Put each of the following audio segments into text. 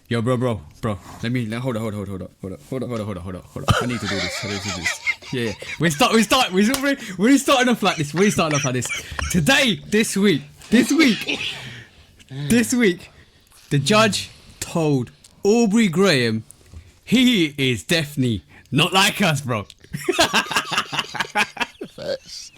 Yo, bro. Hold on. I need to do this. Yeah. We starting off like this. Today, this week, the judge told Aubrey Graham he is definitely not like us, bro. Facts.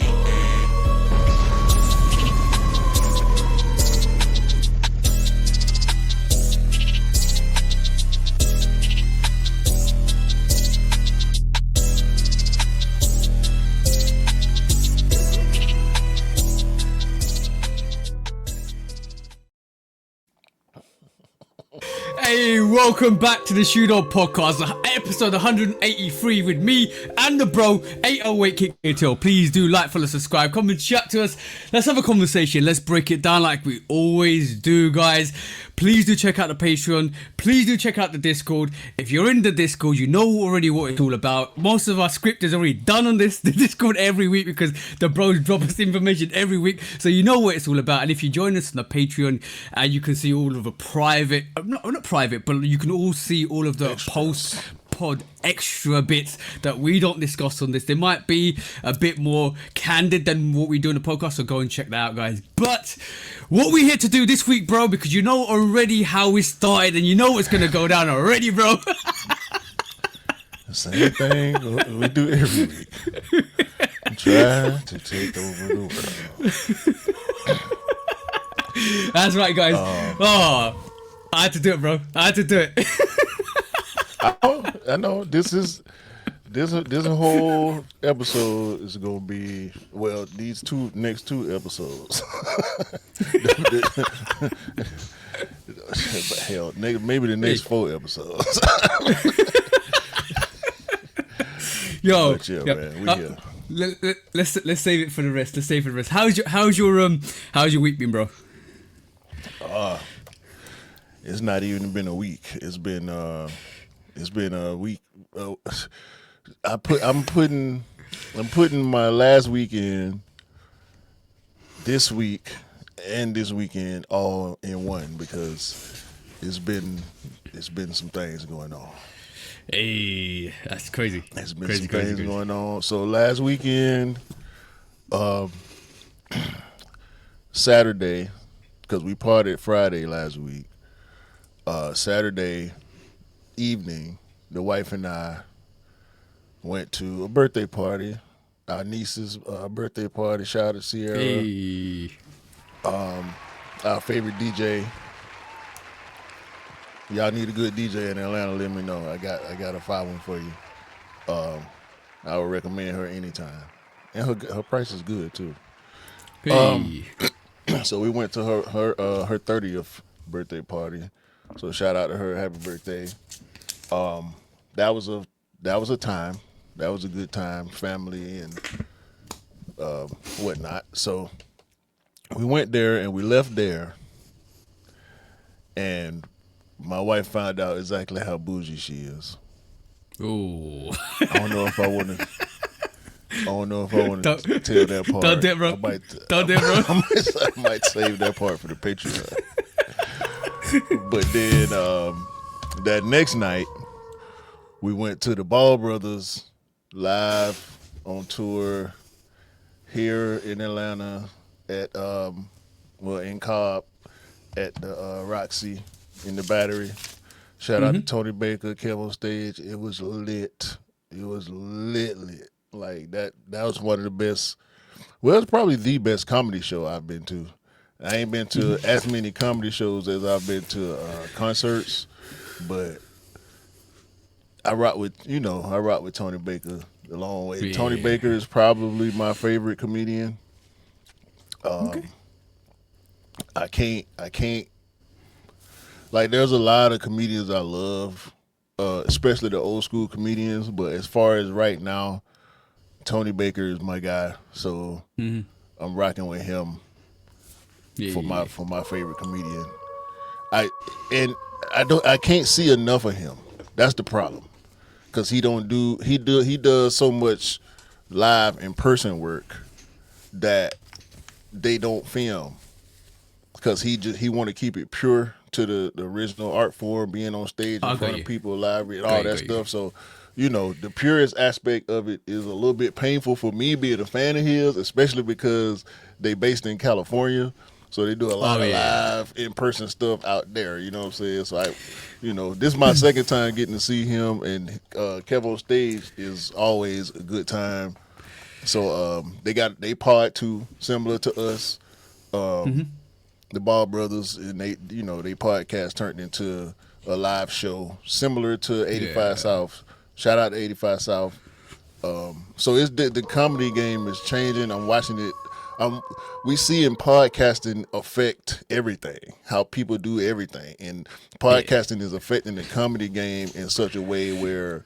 Hey, welcome back to the Shoot On Podcast, episode 183 with me and the bro, 808 Kick Tail. Please do like, follow, subscribe, comment, chat to us. Let's have a conversation. Let's break it down like we always do, guys. Please do check out the Patreon. Please do check out the Discord. If you're in the Discord, you know already what it's all about. Most of our script is already done on the Discord every week because the bros drop us information every week. So you know what it's all about. And if you join us on the Patreon, and you can see all of the private, not private, but you can all see all of the post-pod extra bits that we don't discuss on this. They might be a bit more candid than what we do in the podcast, so go and check that out, guys. But what we're here to do this week, bro, because you know already how we started and you know what's going to go down already, bro. The same thing we do every week. Try to take over the world. That's right, guys. I had to do it, bro. I had to do it. I know this whole episode is gonna be, well, these next two episodes. But hell, maybe the next 4 episodes. Yo, but yeah, man, we here. Let's save it for the rest. How's your week been, bro? It's not even been a week. It's been a week. I'm putting my last weekend, this week, and this weekend all in one because it's been some things going on. Hey, that's crazy. There's been some things going on. So last weekend, Saturday, because we partied Friday last week. Saturday evening, the wife and I went to a birthday party, our niece's birthday party. Shout out to Sierra. Hey. Our favorite DJ. Y'all need a good DJ in Atlanta, let me know. I got a 5-1 for you. I would recommend her anytime. And her price is good too. Hey. So we went to her 30th birthday party. So shout out to her, happy birthday. That was a time. That was a good time, family and whatnot. So we went there and we left there, and my wife found out exactly how bougie she is. Ooh. I don't know if I want to tell that part. Don't do it, bro. I might save that part for the Patreon. But then that next night, we went to the Ball Brothers live on tour here in Atlanta at in Cobb at the Roxy in the Battery. Shout out to Tony Baker, Kev on stage. It was lit. Like that was one of the best. Well, it's probably the best comedy show I've been to. I ain't been to as many comedy shows as I've been to concerts, but I rock with Tony Baker a long way. Yeah. Tony Baker is probably my favorite comedian. Okay. I can't like, there's a lot of comedians I love, especially the old school comedians, but as far as right now, Tony Baker is my guy. So I'm rocking with him. For my favorite comedian. I can't see enough of him. That's the problem. Cause he does so much live in person work that they don't film. Cause he want to keep it pure to the original art form, being on stage in front of people live and all that stuff. So, you know, the purest aspect of it is a little bit painful for me being a fan of his, especially because they based in California. So they do a lot of live in-person stuff out there, you know what I'm saying? So this is my second time getting to see him, and Kev on stage is always a good time. So they pod too, similar to us. The Ball Brothers, and they podcast turned into a live show similar to 85 South. Shout out to 85 South. So it's the comedy game is changing. I'm watching it. We see in podcasting affect everything, how people do everything, and podcasting is affecting the comedy game in such a way where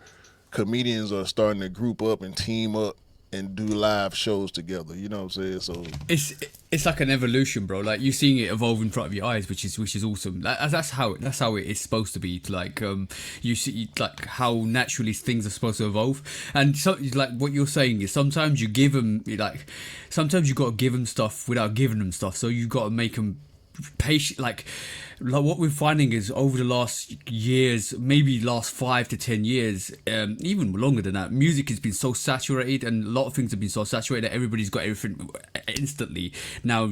comedians are starting to group up and team up and do live shows together. You know what I'm saying? So it's like an evolution, bro. Like you're seeing it evolve in front of your eyes, which is awesome. That's how it is supposed to be. Like you see like how naturally things are supposed to evolve. And so like what you're saying is sometimes you give them sometimes you got to give them stuff without giving them stuff. So you got to make them patient. Like what we're finding is over the last years, maybe last 5 to 10 years, even longer than that, music has been so saturated, and a lot of things have been so saturated that everybody's got everything instantly. Now,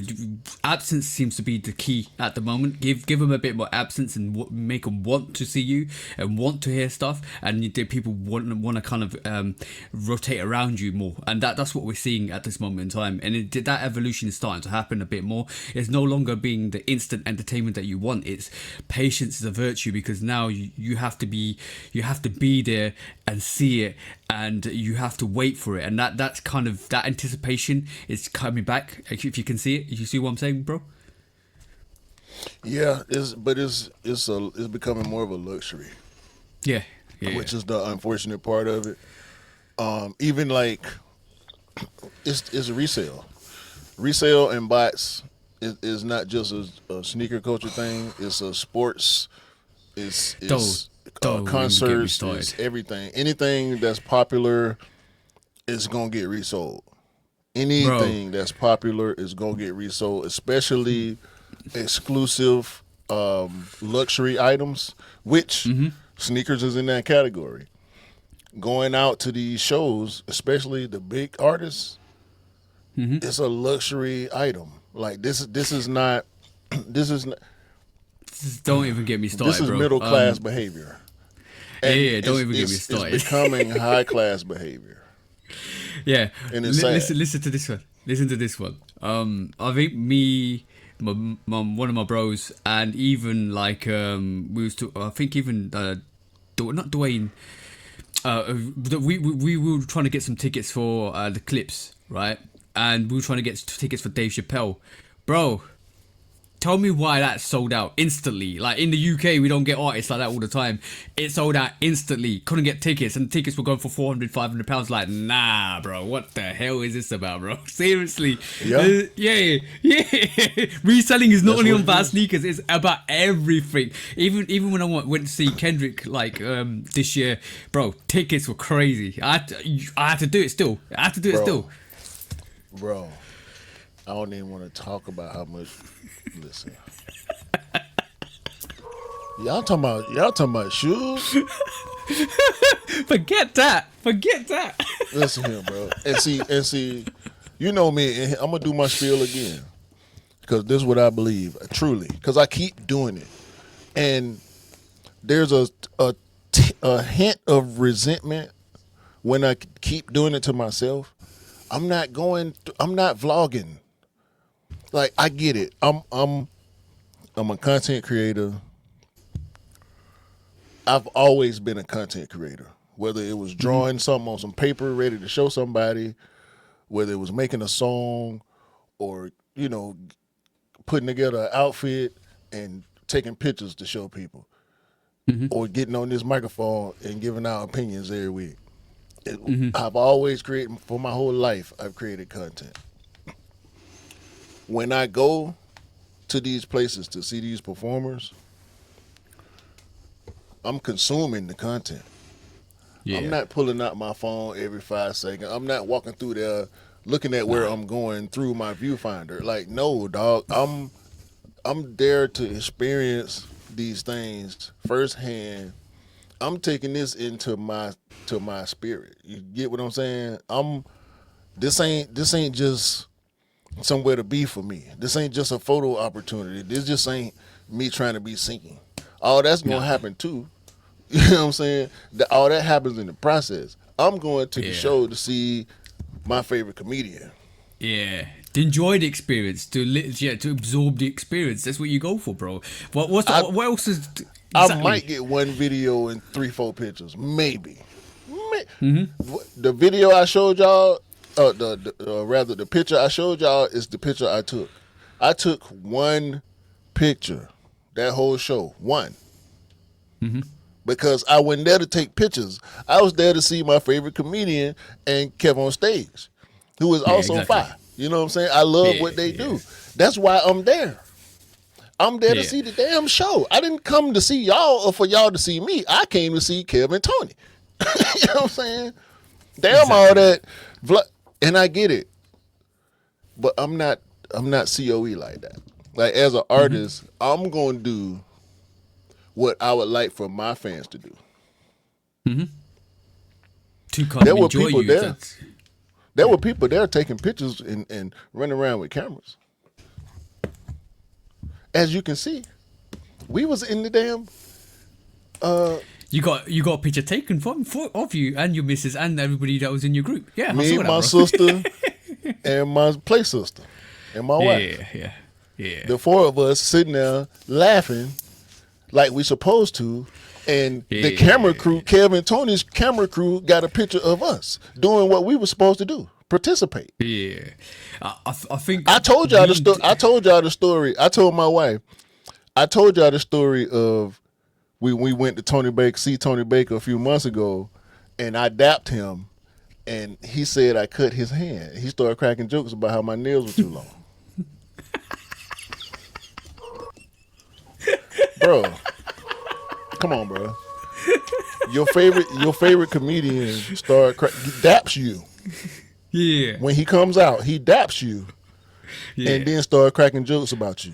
absence seems to be the key at the moment. Give them a bit more absence and make them want to see you and want to hear stuff, and people want to kind of rotate around you more, and that's what we're seeing at this moment in time. And that evolution is starting to happen a bit more. It's no longer being the instant entertainment that you want. It's patience is a virtue, because now you have to be there and see it, and you have to wait for it, and that's kind of that anticipation is coming back. If you can see it, you see what I'm saying, bro? Yeah, it's becoming more of a luxury. Yeah. Which is the unfortunate part of it. Even like it's a resale and bots. It's not just a sneaker culture thing. It's a sports. It's concerts. It's everything. Anything that's popular is gonna get resold. Anything that's popular is gonna get resold, especially exclusive luxury items, which sneakers is in that category. Going out to these shows, especially the big artists, it's a luxury item. Like this is not. Don't even get me started. This is bro. Middle class behavior. And don't even get me started. It's becoming high class behavior. Yeah, and it's listen to this one. Listen to this one. I think me, one of my bros, and even like I think even not Dwayne. We were trying to get some tickets for the Clips, right? And we were trying to get tickets for Dave Chappelle. Bro, tell me why that sold out instantly. Like in the UK, we don't get artists like that all the time. It sold out instantly. Couldn't get tickets, and the tickets were going for £400-500. Like, nah, bro, what the hell is this about, bro? Seriously. Yeah. Reselling is not only on bad sneakers, it's about everything. Even when I went to see Kendrick this year, bro, tickets were crazy. I had to do it still. Bro, I don't even want to talk about how much. Listen, y'all talking about shoes. Forget that. Listen here, bro, and see, you know me. And I'm gonna do my spiel again, because this is what I believe truly. Because I keep doing it, and there's a hint of resentment when I keep doing it to myself. I'm not vlogging. Like, I get it. I'm a content creator. I've always been a content creator. Whether it was drawing something on some paper ready to show somebody, whether it was making a song, or, putting together an outfit and taking pictures to show people, or getting on this microphone and giving out opinions every week. I've always created, for my whole life, I've created content. When I go to these places to see these performers, I'm consuming the content. Yeah. I'm not pulling out my phone every 5 seconds. I'm not walking through there looking at where I'm going through my viewfinder. Like, no, dog. I'm there to experience these things firsthand. I'm taking this into my spirit. You get what I'm saying? This ain't just somewhere to be for me. This ain't just a photo opportunity. This just ain't me trying to be seen. All that's gonna happen too. You know what I'm saying? All that happens in the process. I'm going to the show to see my favorite comedian. Yeah, to enjoy the experience, to absorb the experience. That's what you go for, bro. What else is? Exactly. I might get one video and 3-4 pictures, maybe. The video I showed y'all, rather the picture I showed y'all is the picture I took. I took one picture, that whole show, one. Because I wasn't there to take pictures. I was there to see my favorite comedian and Kev on stage, who was also fire. You know what I'm saying? I love what they do. That's why I'm there. I'm there to see the damn show. I didn't come to see y'all or for y'all to see me. I came to see Kev and Tony. You know what I'm saying? Damn all that. And I get it. But I'm not COE like that. Like, as an artist, I'm going to do what I would like for my fans to do. To come there were enjoy people you. there. There were people there taking pictures and running around with cameras. As you can see, we was in the damn. You got a picture taken of you and your missus and everybody that was in your group. Yeah, me, my sister, and my play sister, and my wife. Yeah. The four of us sitting there laughing like we supposed to, and the camera crew, Kevin Tony's camera crew, got a picture of us doing what we were supposed to do, participate. Yeah, I think I told y'all the story. I told y'all the story. I told my wife. I told y'all the story of we went to see Tony Baker a few months ago, and I dapped him, and he said I cut his hand. He started cracking jokes about how my nails were too long. Bro, come on, bro. Your favorite comedian daps you. Yeah. When he comes out, he daps you, and then start cracking jokes about you.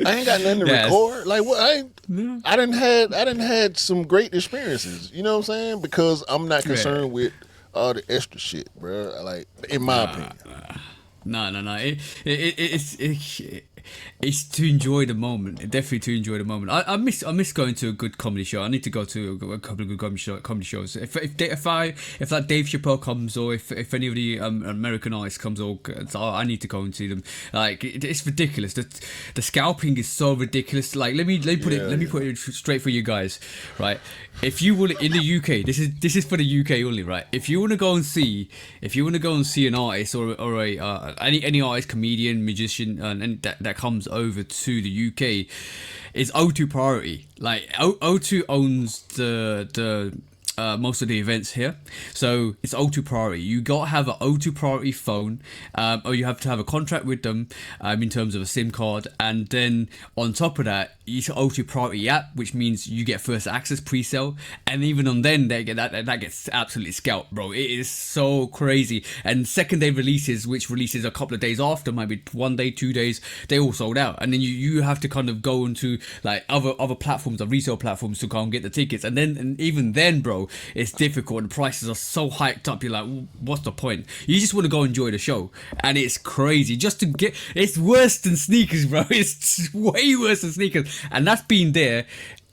I ain't got nothing to record. Like what? I didn't had some great experiences. You know what I'm saying? Because I'm not concerned with all the extra shit, bro. Like, in my opinion. No. It's to enjoy the moment. Definitely to enjoy the moment. I miss going to a good comedy show. I need to go to a couple of good comedy shows. If like Dave Chappelle comes, or if any of the American artists comes, I need to go and see them. Like, it's ridiculous. The scalping is so ridiculous. Like, let me put it straight for you guys, right? If you will, in the UK, this is for the UK only, right? If you want to go and see an artist or any artist, comedian, magician, and that comes over to the UK, is O2 priority. Like, O2 owns the most of the events here, so it's O2 priority. You gotta have an O2 priority phone, or you have to have a contract with them in terms of a SIM card, and then on top of that, you use O2 priority app, which means you get first access pre-sale, and even on then that gets absolutely scalped, bro. It is so crazy. And second day releases, which releases a couple of days after, maybe 1 day, 2 days, they all sold out, and then you have to kind of go into like other platforms, or resale platforms, to go and get the tickets, and even then, bro, it's difficult, and the prices are so hiked up. You're like, what's the point? You just want to go enjoy the show, and it's crazy. Just to get, it's worse than sneakers, bro. It's way worse than sneakers, and that's been there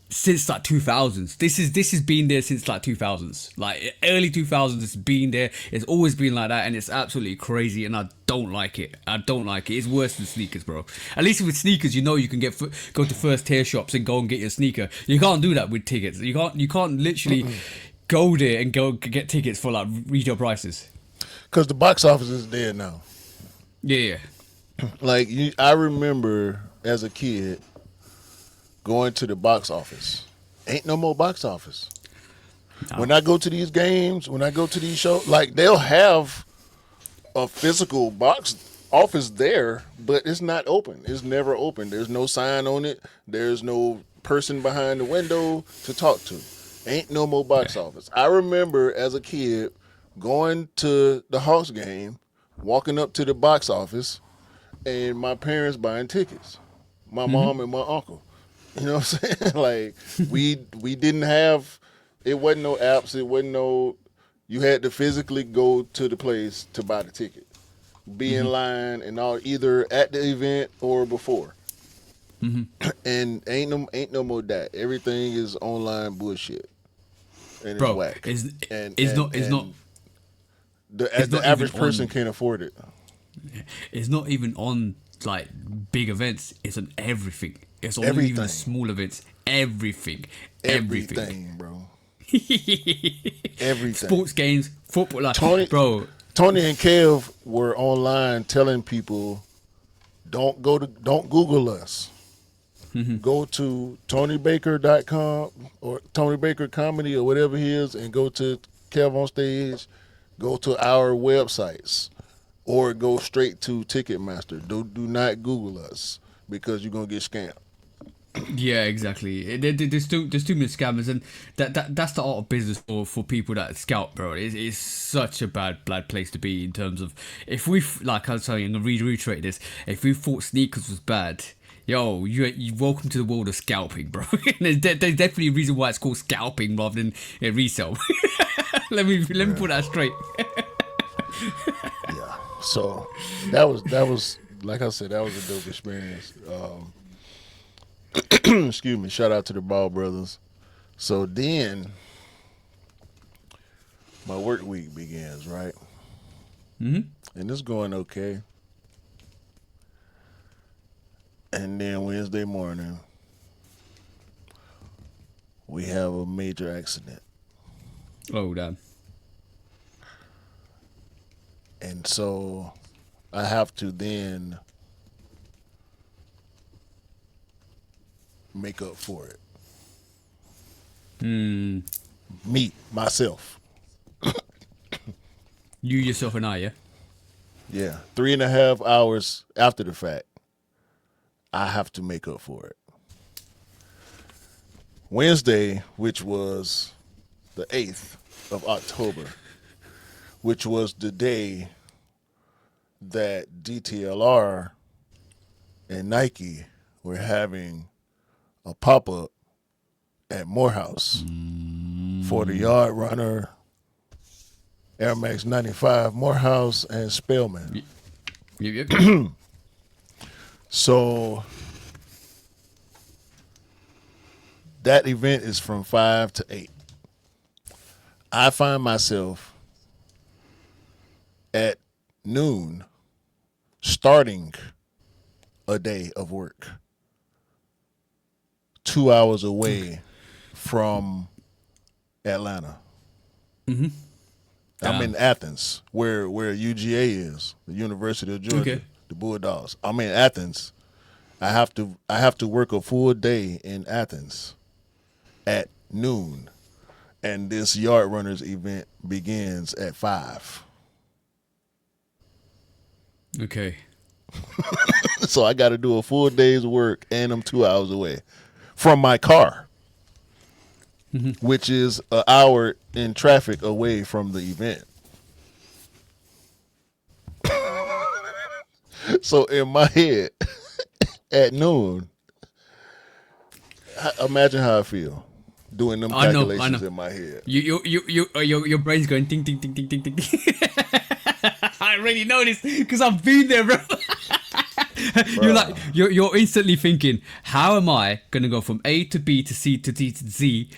since like 2000s. This has been there since like 2000s, like early 2000s. It's been there. It's always been like that, and it's absolutely crazy, and I don't like it. It's worse than sneakers, bro. At least with sneakers, you know, you can go to first tier shops and go and get your sneaker. You can't do that with tickets. You can't literally go there and go get tickets for like retail prices. Because the box office is there now. Yeah. Like, I remember as a kid going to the box office. Ain't no more box office. No. When I go to these games, when I go to these shows, like, they'll have a physical box office there, but it's not open. It's never open. There's no sign on it. There's no person behind the window to talk to. Ain't no more box office. I remember as a kid going to the Hawks game, walking up to the box office, and my parents buying tickets. My Mm-hmm. mom and my uncle. You know what I'm saying? Like we didn't have. It wasn't no apps. It wasn't no. You had to physically go to the place to buy the ticket, be in line, and all either at the event or before. And ain't no more that. Everything is online bullshit, and it's Bro, whack. it's And it's and not it's not and the it's the not even average person on. can't afford it. It's not even on like big events. It's on everything. It's on even the Everything, small events. Everything. everything, bro. Everything. Sports games, football, Tony, like, bro. Tony and Kev were online telling people, don't Google us. Go to TonyBaker.com or Tony Baker Comedy or whatever he is, and go to Kev on Stage. Go to our websites or go straight to Ticketmaster. Do not Google us because you're gonna get scammed. Yeah, exactly. There's too many scammers, and that's the art of business for people that scout, bro. It's such a bad place to be in terms of if we like I was saying, I'm gonna reiterate this. If we thought sneakers was bad, yo, you welcome to the world of scalping, bro. there's definitely a reason why it's called scalping rather than resale. let me put that straight. Yeah. So that was like I said, that was a dope experience. Excuse me. Shout out to the Ball brothers. So then my work week begins, right? Mm-hmm. And it's going okay. And then Wednesday morning, we have a major accident. Oh damn. And so I have to then make up for it. Hmm. Me, myself. You yourself and I, yeah. Yeah. 3.5 hours after the fact, I have to make up for it. Wednesday, which was the 8th of October, which was the day that DTLR and Nike were having a pop-up at Morehouse for the Yard Runner, Air Max 95 Morehouse, and Spellman. Yep. So that event is from 5 to 8. I find myself at noon starting a day of work 2 hours away from Atlanta. Mm-hmm. I'm in Athens, where UGA is, the University of Georgia, Okay. the Bulldogs. I'm in Athens. I have to work a full day in Athens at noon, and this Yard Runners event begins at 5. Okay. So I got to do a full day's work, and I'm 2 hours away from my car, which is an hour in traffic away from the event. So in my head, at noon, imagine how I feel doing them I know. calculations in my head. Your brain's going ting ting ting ting ting ting. I already know this because I've been there, bro. You're instantly thinking, how am I gonna go from A to B to C to D to Z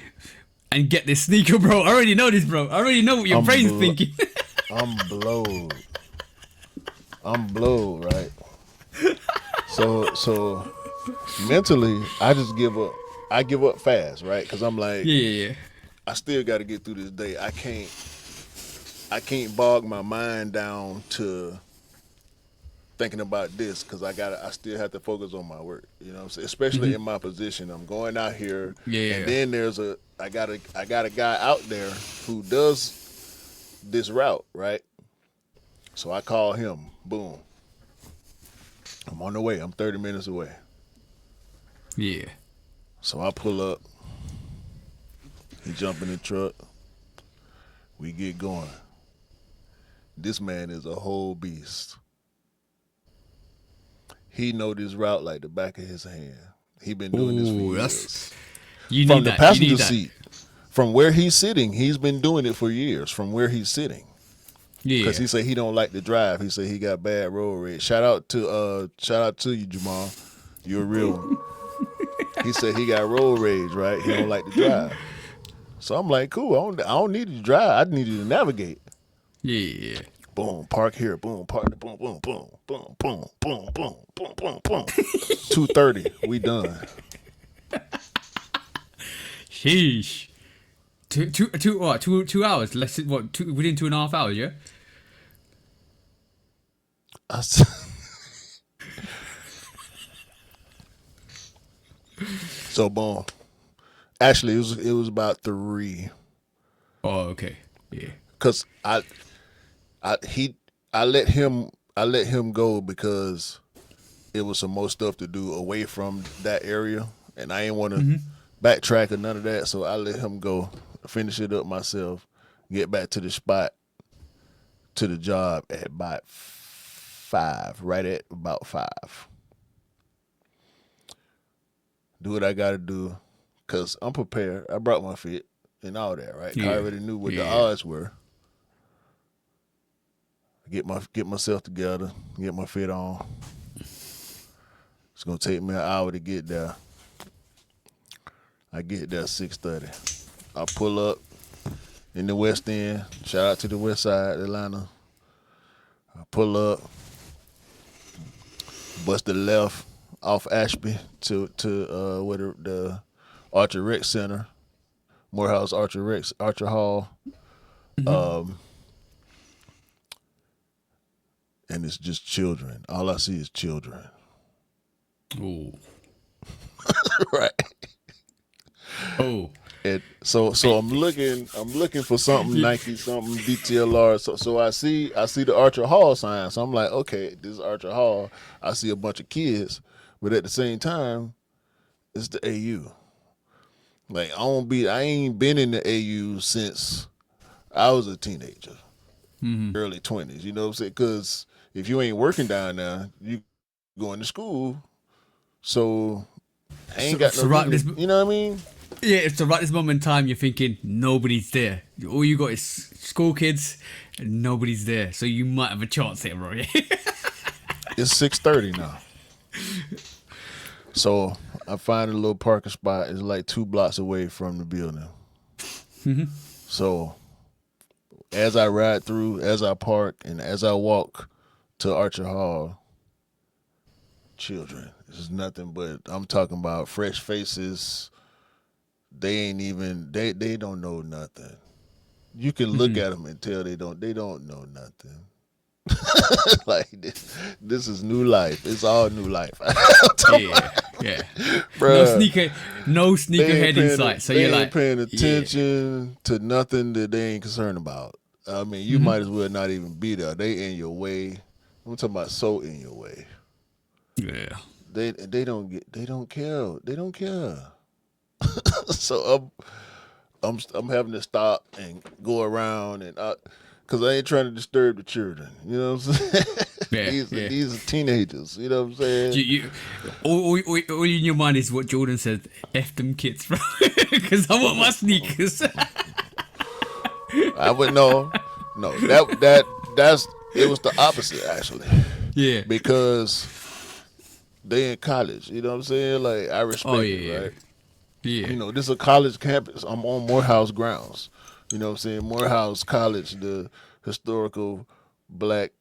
and get this sneaker, bro? I already know this, bro. I already know what your brain's thinking. I'm blowed. Right? So mentally, I just give up. I give up fast, right? Because I'm like, Yeah. I still got to get through this day. I can't bog my mind down to thinking about this because I still have to focus on my work. You know what I'm saying? Especially in my position. I'm going out here. Yeah. And then I got a guy out there who does this route, right? So I call him. Boom. I'm on the way. I'm 30 minutes away. Yeah. So I pull up. He jump in the truck. We get going. This man is a whole beast. He know this route like the back of his hand. He been doing this for Ooh, years. you From need the that. You passenger need that. seat, from where he's sitting, he's been doing it for years. From where he's sitting, Yeah. because he said he don't like to drive. He said he got bad road rage. Shout out to you, Jamal. You're a real one. He said he got road rage, right? He don't like to drive. So I'm like, cool. I don't need you to drive. I need you to navigate. Yeah. Boom, park here. Boom, park. Boom, boom, boom, boom, boom, boom, boom, boom, boom, boom. 2:30. We done. Sheesh. 2 hours? Less than what? Within 2.5 hours, yeah. I s- So boom. Actually, it was about 3. Oh, okay. Yeah. Cause I let him go because it was some more stuff to do away from that area, and I didn't want to backtrack or none of that. So I let him go, finish it up myself, get back to the spot, to the job at about 5, right at about 5. Do what I got to do, cause I'm prepared. I brought my fit and all that, right? Yeah. I already knew what the Yeah. odds were. Get myself together, get my fit on. It's gonna take me an hour to get there. I get there 6:30. I pull up in the West End. Shout out to the West Side, Atlanta. I pull up, bust the left off Ashby to where the Archer Rec Center, Morehouse Archer Hall. And it's just children. All I see is children. Oh. Right. Oh. And so I'm looking for something Nike, something DTLR. So I see the Archer Hall sign. So I'm like, okay, this is Archer Hall. I see a bunch of kids, but at the same time, it's the AU. Like I ain't been in the AU since I was a teenager, early 20s. You know what I'm saying? Because if you ain't working down there, you going to school. So I ain't got no reason, you know what I mean? Yeah, it's right this moment in time you're thinking nobody's there. All you got is school kids and nobody's there. So you might have a chance here, bro. It's 6:30 now. So I find a little parking spot. It's like 2 blocks away from the building. So as I ride through, as I park, and as I walk to Archer Hall, children. This is nothing but, I'm talking about fresh faces. They ain't even, they don't know nothing. You can look at them and tell they don't know nothing. Like this is new life. It's all new life. Yeah. Bruh, No sneakerhead in sight. So you're they like ain't paying attention to nothing that they ain't concerned about. I mean, you might as well not even be there. They in your way. I'm talking about so in your way. Yeah. They don't care. They don't care. So I'm having to stop and go around and because I ain't trying to disturb the children. You know what I'm saying? Yeah. These are teenagers. You know what I'm saying? All in your mind is what Jordan said. F them kids, bro. Because I want my sneakers. I would know. No, that's it was the opposite actually. Yeah. Because they in college. You know what I'm saying? Like I respect it, right? Yeah. You know, this is a college campus. I'm on Morehouse grounds. You know what I'm saying? Morehouse College, the historical black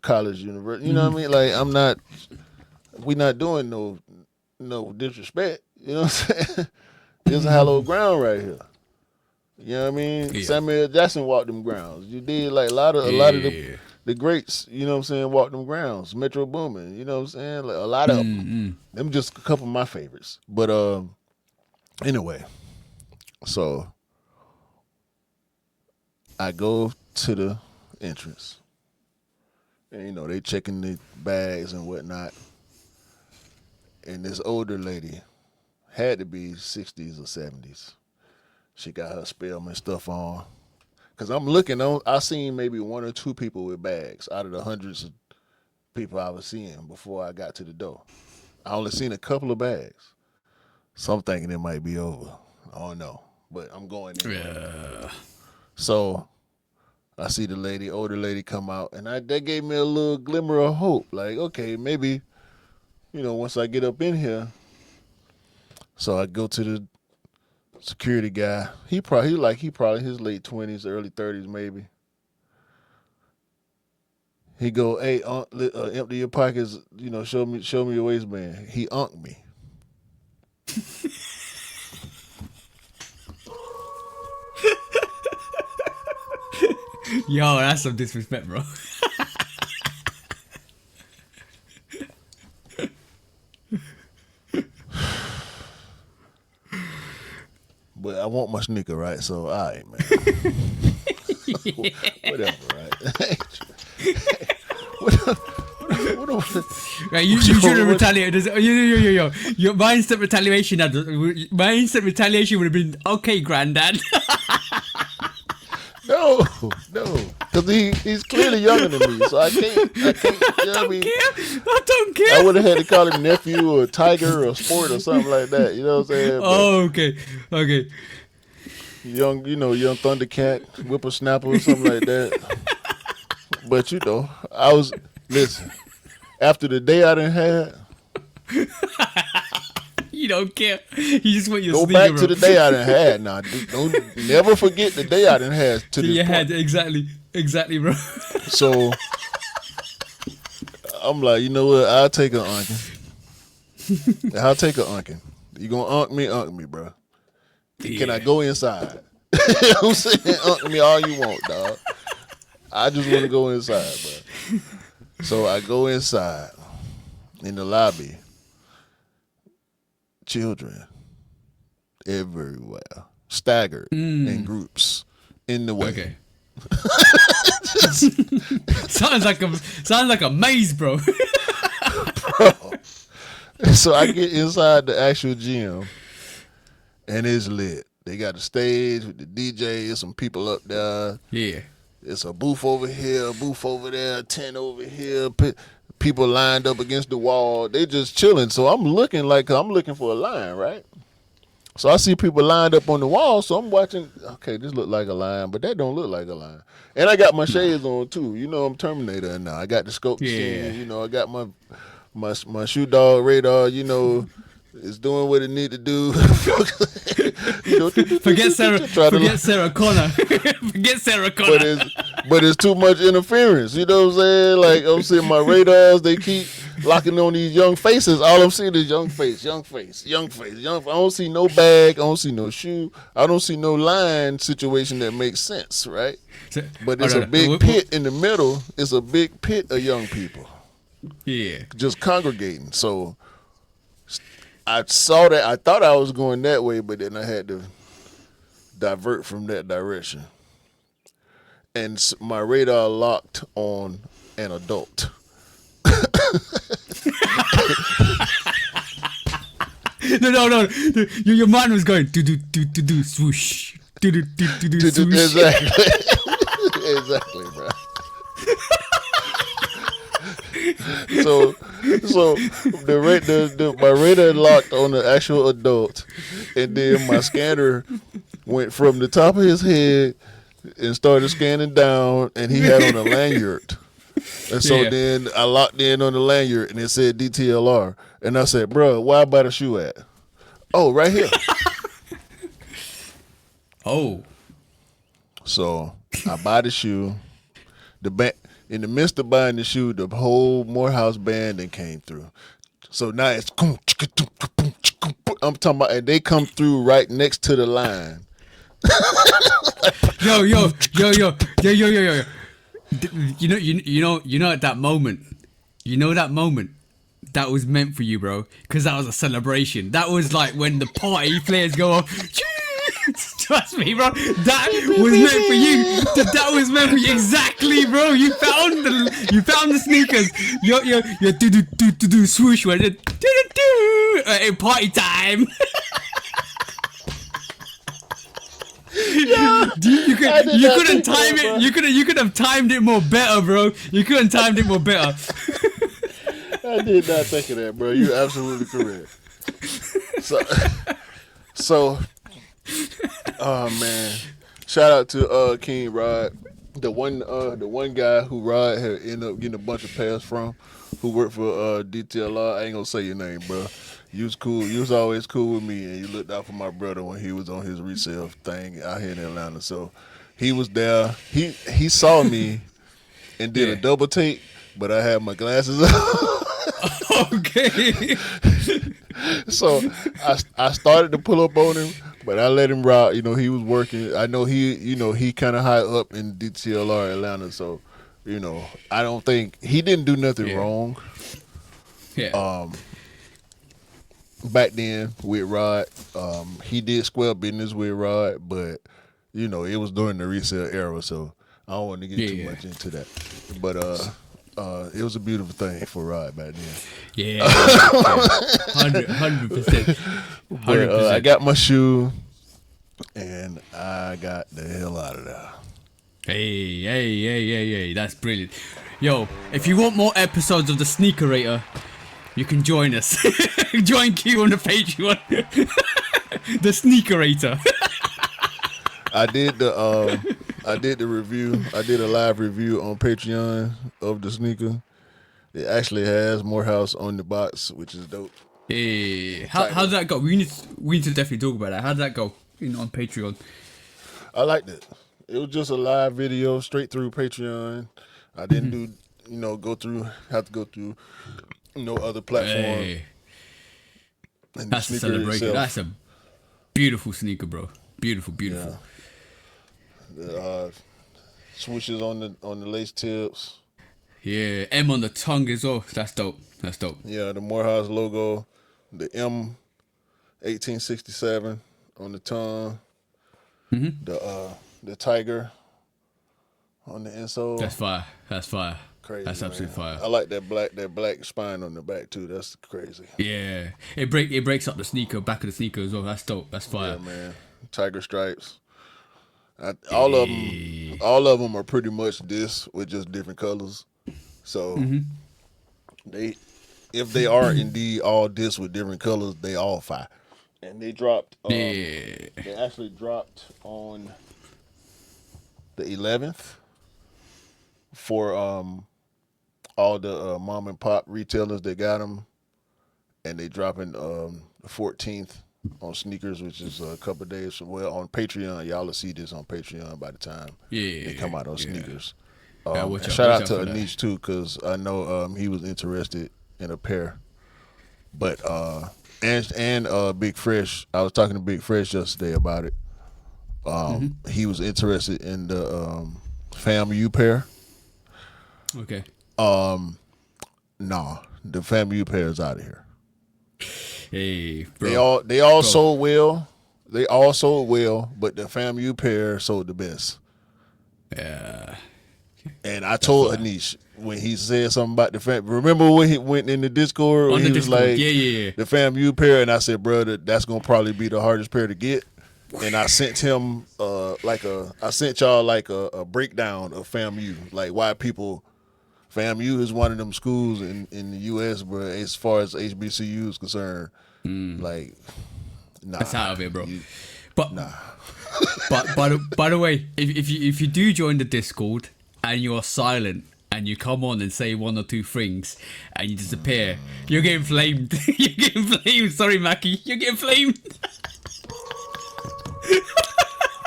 college university. You know what I mean? Like we not doing no disrespect. You know what I'm saying? It's hallowed ground right here. You know what I mean? Yeah. Samuel Jackson walked them grounds. You did like a lot of the greats, you know what I'm saying, walked them grounds. Metro Boomin, you know what I'm saying? Like a lot of them. Them just a couple of my favorites. But anyway, so I go to the entrance. And, you know, they checking the bags and whatnot. And this older lady had to be 60s or 70s. She got her Spellman stuff on. Because I'm looking on, I seen maybe 1 or 2 people with bags out of the hundreds of people I was seeing before I got to the door. I only seen a couple of bags. So I'm thinking it might be over. I don't know. But I'm going in. Yeah. So I see the lady, older lady come out, and that gave me a little glimmer of hope. Like, okay, maybe, once I get up in here. So I go to the security guy. He probably his late 20s, early 30s maybe. He go, hey, empty your pockets, show me your waistband. He unked me. Yo, that's some disrespect, bro. But I want my sneaker, right? So, all right, man. Whatever, right? Right, you should have retaliated. Yo. Your mindset retaliation would have been, okay, granddad. No, because he's clearly younger than me, so I can't. You know what I mean? I don't care. I would have had to call him nephew or tiger or sport or something like that. You know what I'm saying? Oh, okay. Young Thundercat, whippersnapper or something like that. But listen, after the day I done had. You don't care. You just want your go sneaker, back bro. to the day I done had. Now, don't never forget the day I done had. To your this head, point. exactly, bro. So I'm like, you know what? I'll take an unking. You gonna unk me, bro? Yeah. Can I go inside? I'm saying, unk me all you want, dog. I just want to go inside, bro. So I go inside in the lobby. Children everywhere, staggered in groups in the way. Okay. sounds like a maze, bro. Bro. So I get inside the actual gym, and it's lit. They got a stage with the DJ. There's some people up there. Yeah. It's a booth over here, a booth over there, a tent over here. People lined up against the wall. They just chilling. So I'm looking for a line, right? So I see people lined up on the wall. So I'm watching. Okay, this look like a line, but that don't look like a line. And I got my shades on too. I'm Terminator now. I got the scope. Yeah. I got my shoe dog radar. It's doing what it need to do. Forget Sarah Connor. Forget Sarah Connor. But it's too much interference. You know what I'm saying? Like, I'm seeing my radars, they keep locking on these young faces. All I'm seeing is young face. I don't see no bag. I don't see no shoe. I don't see no line situation that makes sense, right? But it's a big pit in the middle. It's a big pit of young people. Yeah. Just congregating. So I saw that. I thought I was going that way, but then I had to divert from that direction. And my radar locked on an adult. No. Your mind was going do swoosh. Do swoosh. Exactly, bro. So my radar locked on the actual adult, and then my scanner went from the top of his head and started scanning down, and he had on a lanyard. And so then I locked in on the lanyard, and it said DTLR. And I said, bro, where I buy the shoe at? Oh, right here. Oh. So I buy the shoe. In the midst of buying the shoe, the whole Morehouse band then came through. So now it's I'm talking about, and they come through right next to the line. Yo. You know at that moment, that was meant for you, bro, because that was a celebration. That was like when the party players go off. Trust me, bro. That was meant for you. That was meant for you. Exactly, bro. You found the sneakers. Your do swoosh when it do party time. You couldn't time it. You could have timed it more better, bro. You couldn't timed it more better. I did not think of that, bro. You're absolutely correct. So, oh man, shout out to King Rod, the one guy who Rod had ended up getting a bunch of pass from, who worked for DTLR. I ain't gonna say your name, bro. You was cool. You was always cool with me, and you looked out for my brother when he was on his resale thing out here in Atlanta. So he was there. He saw me and did a double take, but I had my glasses on. Okay. So I started to pull up on him, but I let him ride. You know, he was working. I know he kind of high up in DTLR Atlanta. So, you know, I don't think he didn't do nothing wrong. Yeah. Back then with Rod, he did square business with Rod, but you know, it was during the resale era, so I don't want to get too much into that. But it was a beautiful thing for Rod back then. Yeah. 100%. But I got my shoe, and I got the hell out of there. Hey, that's brilliant. Yo, if you want more episodes of the Sneakerator, you can join us. Join Q on the Patreon. The Sneakerator. I did the review. I did a live review on Patreon of the sneaker. It actually has Morehouse on the box, which is dope. Hey, how did that go? We need to definitely talk about that. How did that go on Patreon? I liked it. It was just a live video straight through Patreon. I didn't do, have to go through no other platform. Hey. And That's a celebration. That's a beautiful sneaker, bro. Beautiful. Yeah. The swooshes on the lace tips. Yeah, M on the tongue as well. That's dope. Yeah, the Morehouse logo, the M 1867 on the tongue. The tiger on the insole. That's fire. Crazy. That's absolutely fire. I like that black spine on the back too. That's crazy. Yeah, it breaks up the sneaker, back of the sneaker as well. That's dope. That's fire. Yeah, man. Tiger stripes. All of them are pretty much this with just different colors. So if they are indeed all this with different colors, they all fire. And they dropped. They actually dropped on the 11th for all the mom and pop retailers that got them, and they dropping the 14th on sneakers, which is a couple of days. Well, on Patreon, y'all will see this on Patreon by the time they come out on sneakers. Shout out to Anish too, because I know he was interested in a pair. But and Big Fresh, I was talking to Big Fresh yesterday about it. He was interested in the FAMU pair. Okay. Nah, the FAMU pair is out of here. Hey, bro. They all sold well. They all sold well, but the FAMU pair sold the best. Yeah. And I told Anish when he said something about the FAMU. Remember when he went in the Discord? On the was Discord. like, yeah. the FAMU pair, and I said, brother, that's gonna probably be the hardest pair to get. And I sent him I sent y'all a breakdown of FAMU, like why people. FAMU is one of them schools in the U.S., bro. As far as HBCU is concerned, like, nah, that's out of it, bro. But by the way, if you do join the Discord and you're silent and you come on and say one or two things and you disappear, you're getting flamed. You're getting flamed. Sorry, Mackie, you're getting flamed.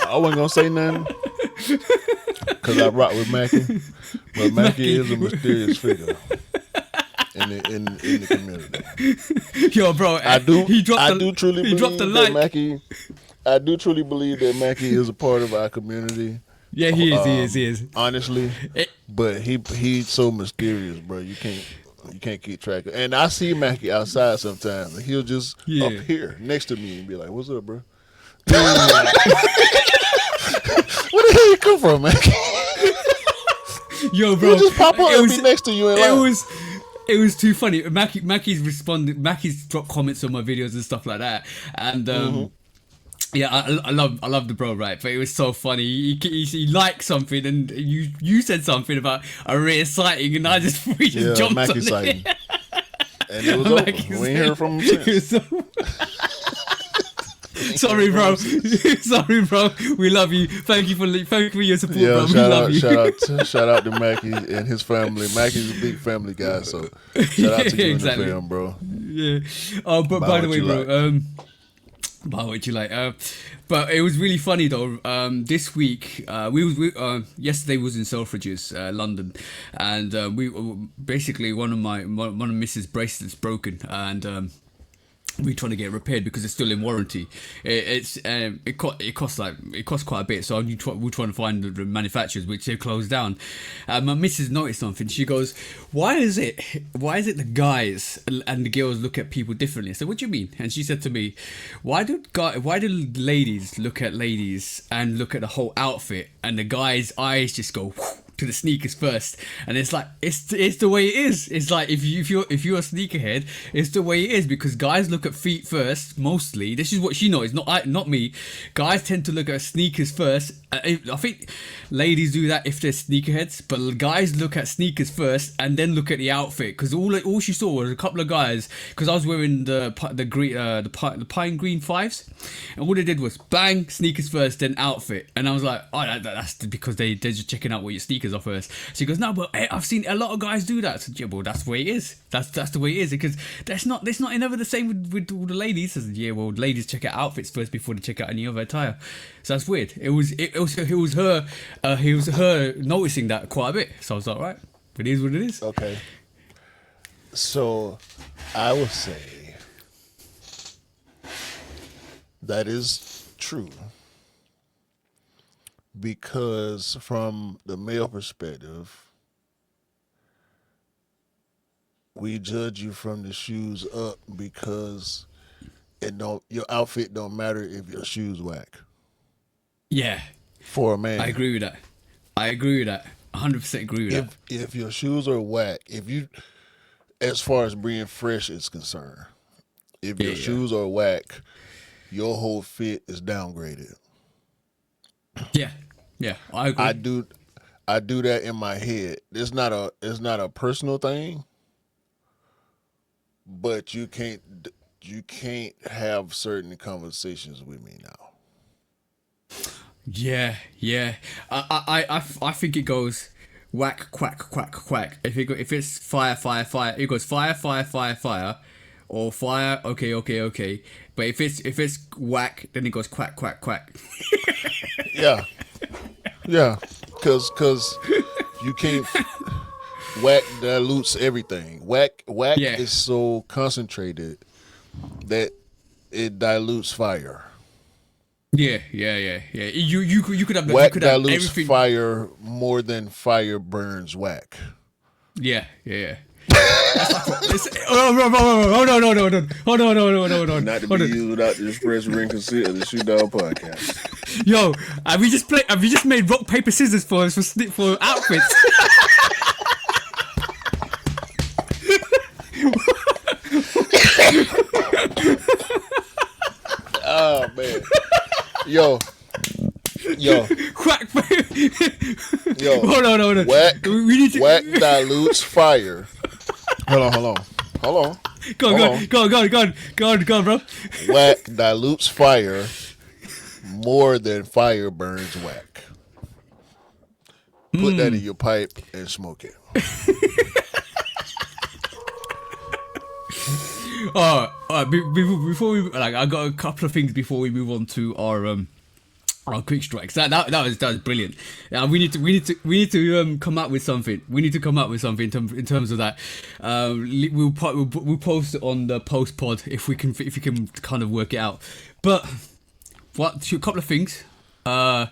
I wasn't gonna say nothing because I rock with Mackie, but Mackie is a mysterious figure in the community. Yo, bro, I do truly believe that Mackie is a part of our community. Yeah, he is. Honestly, but he's so mysterious, bro. You can't keep track of. And I see Mackie outside sometimes, and he'll just up here next to me and be like, "What's up, bro?" Where the hell you come from, man? Yo, bro, he'll just pop up and be next to you. It was too funny. Mackie's responded. Mackie's dropped comments on my videos and stuff like that, and yeah, I love the bro, right? But it was so funny. He liked something, and you said something about a rare sighting, and I just jumped Mackie on sighting. it. And it was over. Mackie's We ain't heard from him since. Sorry, bro. Sorry, bro. We love you. Thank you for your support, bro. We shout love out, you. shout out to Mackie and his family. Mackie's a big family guy, so shout out to you Exactly. and the fam, bro. Yeah. Oh, but by the way, bro. By what you like. But it was really funny though. This week, yesterday was in Selfridges, London, and we basically one of Mrs. bracelets broken, and we're trying to get it repaired because it's still in warranty. It costs quite a bit, so we're trying to find the manufacturers, which they closed down. My missus noticed something. She goes, "Why is it the guys and the girls look at people differently?" I said, "What do you mean?" And she said to me, "Why do ladies look at ladies and look at the whole outfit, and the guys' eyes just go to the sneakers first?" And it's like it's the way it is. It's like if you're a sneakerhead, it's the way it is, because guys look at feet first mostly. This is what she knows, not me. Guys tend to look at sneakers first. I think ladies do that if they're sneakerheads, but guys look at sneakers first and then look at the outfit. Because all she saw was a couple of guys. Because I was wearing the pine green fives, and all they did was bang, sneakers first, then outfit. And I was like, oh, that's because they're just checking out what your sneakers are first. She goes, "No, but I've seen a lot of guys do that." I said, "Yeah, well, that's the way it is. That's the way it is, because that's not never the same with all the ladies." I said, "Yeah, well, ladies check out outfits first before they check out any other attire." So that's weird. It was her noticing that quite a bit. So I was like, right, it is what it is. Okay. So I would say that is true, because from the male perspective, we judge you from the shoes up, because your outfit don't matter if your shoes whack. Yeah, For a man, I agree with that. 100% agree with that. if your shoes are whack, as far as being fresh is concerned, if your shoes are whack, your whole fit is downgraded. Yeah, I agree. I do that in my head. It's not a personal thing, but you can't have certain conversations with me now. Yeah. I think it goes whack, quack, quack, quack. If it's fire, it goes fire, or fire. Okay. But if it's whack, then it goes quack, quack, quack. Yeah, because you can't. Whack dilutes everything. Whack is so concentrated that it dilutes fire. Yeah. You could have Whack you could have dilutes everything. fire more than fire burns whack. Yeah. Hold on. Not to be used without the express written consent of the Shoot Dog Podcast. Yo, have we just made rock paper scissors for outfits? Oh man, yo, Quack. yo. Hold on. Whack, We need to whack dilutes fire. Hold on. Go on, bro. Whack dilutes fire more than fire burns whack. Put that in your pipe and smoke it. Before we I got a couple of things before we move on to our quick strikes. That was brilliant. We need to come up with something. We need to come up with something in terms of that. We'll post it on the post pod if you can kind of work it out. But a couple of things. I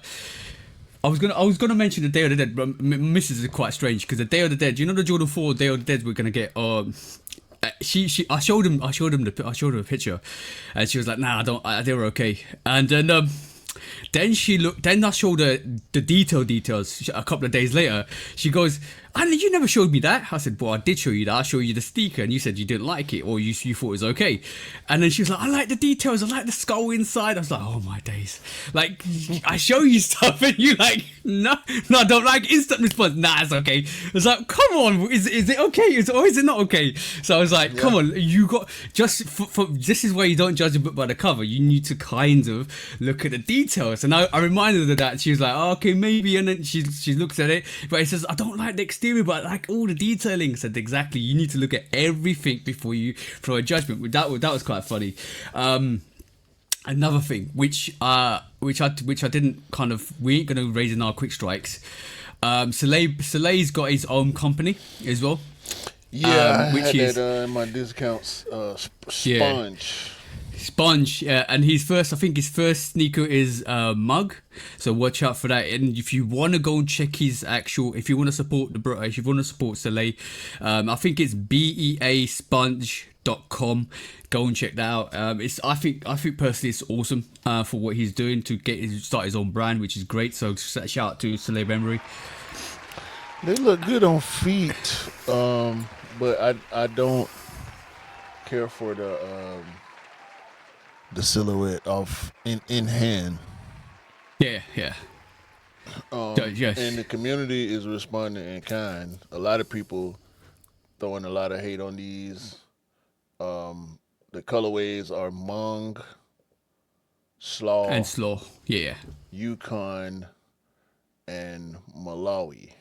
was gonna mention the Day of the Dead, but Mrs. is quite strange, because the Day of the Dead. You know the Jordan 4 Day of the Dead we're gonna get. I showed him a picture, and she was like, "Nah, they were okay." And then I showed her the details. A couple of days later, she goes, And you never showed me that. I said, well, I did show you that. I showed you the sneaker, and you said you didn't like it, or you thought it was okay. And then she was like, I like the details. I like the skull inside. I was like, oh my days. Like, I show you stuff, and you like, no, I don't like. Instant response. Nah, it's okay. I was like, come on, is it okay? Or is it not okay? So I was like, come on, you got just for this is why you don't judge a book by the cover. You need to kind of look at the details. And I reminded her of that. She was like, oh, okay, maybe. And then she looks at it, but it says, I don't like the exterior, but I like all the detailing. I said, exactly. You need to look at everything before you throw a judgment. That was quite funny. Another thing, which I didn't kind of, we ain't gonna raise in our quick strikes. Soleil's got his own company as well. Yeah, which I had is that in my discounts. Sponge. Sponge, and his first sneaker is Mug, so watch out for that. And if you want to go and check his actual, if you want to support if you want to support Soleil, I think it's beasponge.com. Go and check that out. I think personally it's awesome for what he's doing to start his own brand, which is great. So shout out to Soleil Memory. They look good on feet, but I don't care for the silhouette off in hand. Yeah. Yes. And the community is responding in kind. A lot of people throwing a lot of hate on these. The colorways are Hmong, Slaw, Yeah. Yukon, and Malawi.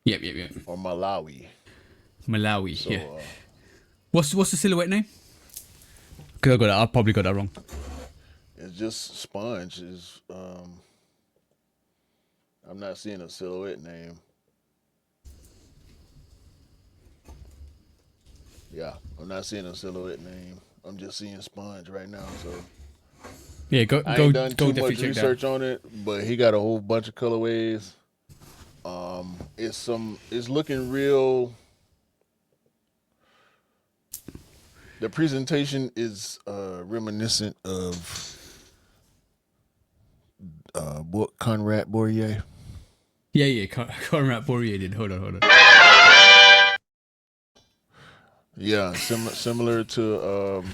Yep. Or Malawi. So, yeah. What's the silhouette name? Cause I probably got that wrong. It's just Sponge. I'm not seeing a silhouette name. Yeah, I'm not seeing a silhouette name. I'm just seeing Sponge right now. So yeah, I ain't done too much research on it, but he got a whole bunch of colorways. It's looking real. The presentation is reminiscent of Conrad Bourrier. Yeah, Conrad Bourrier did. Hold on. Yeah, similar to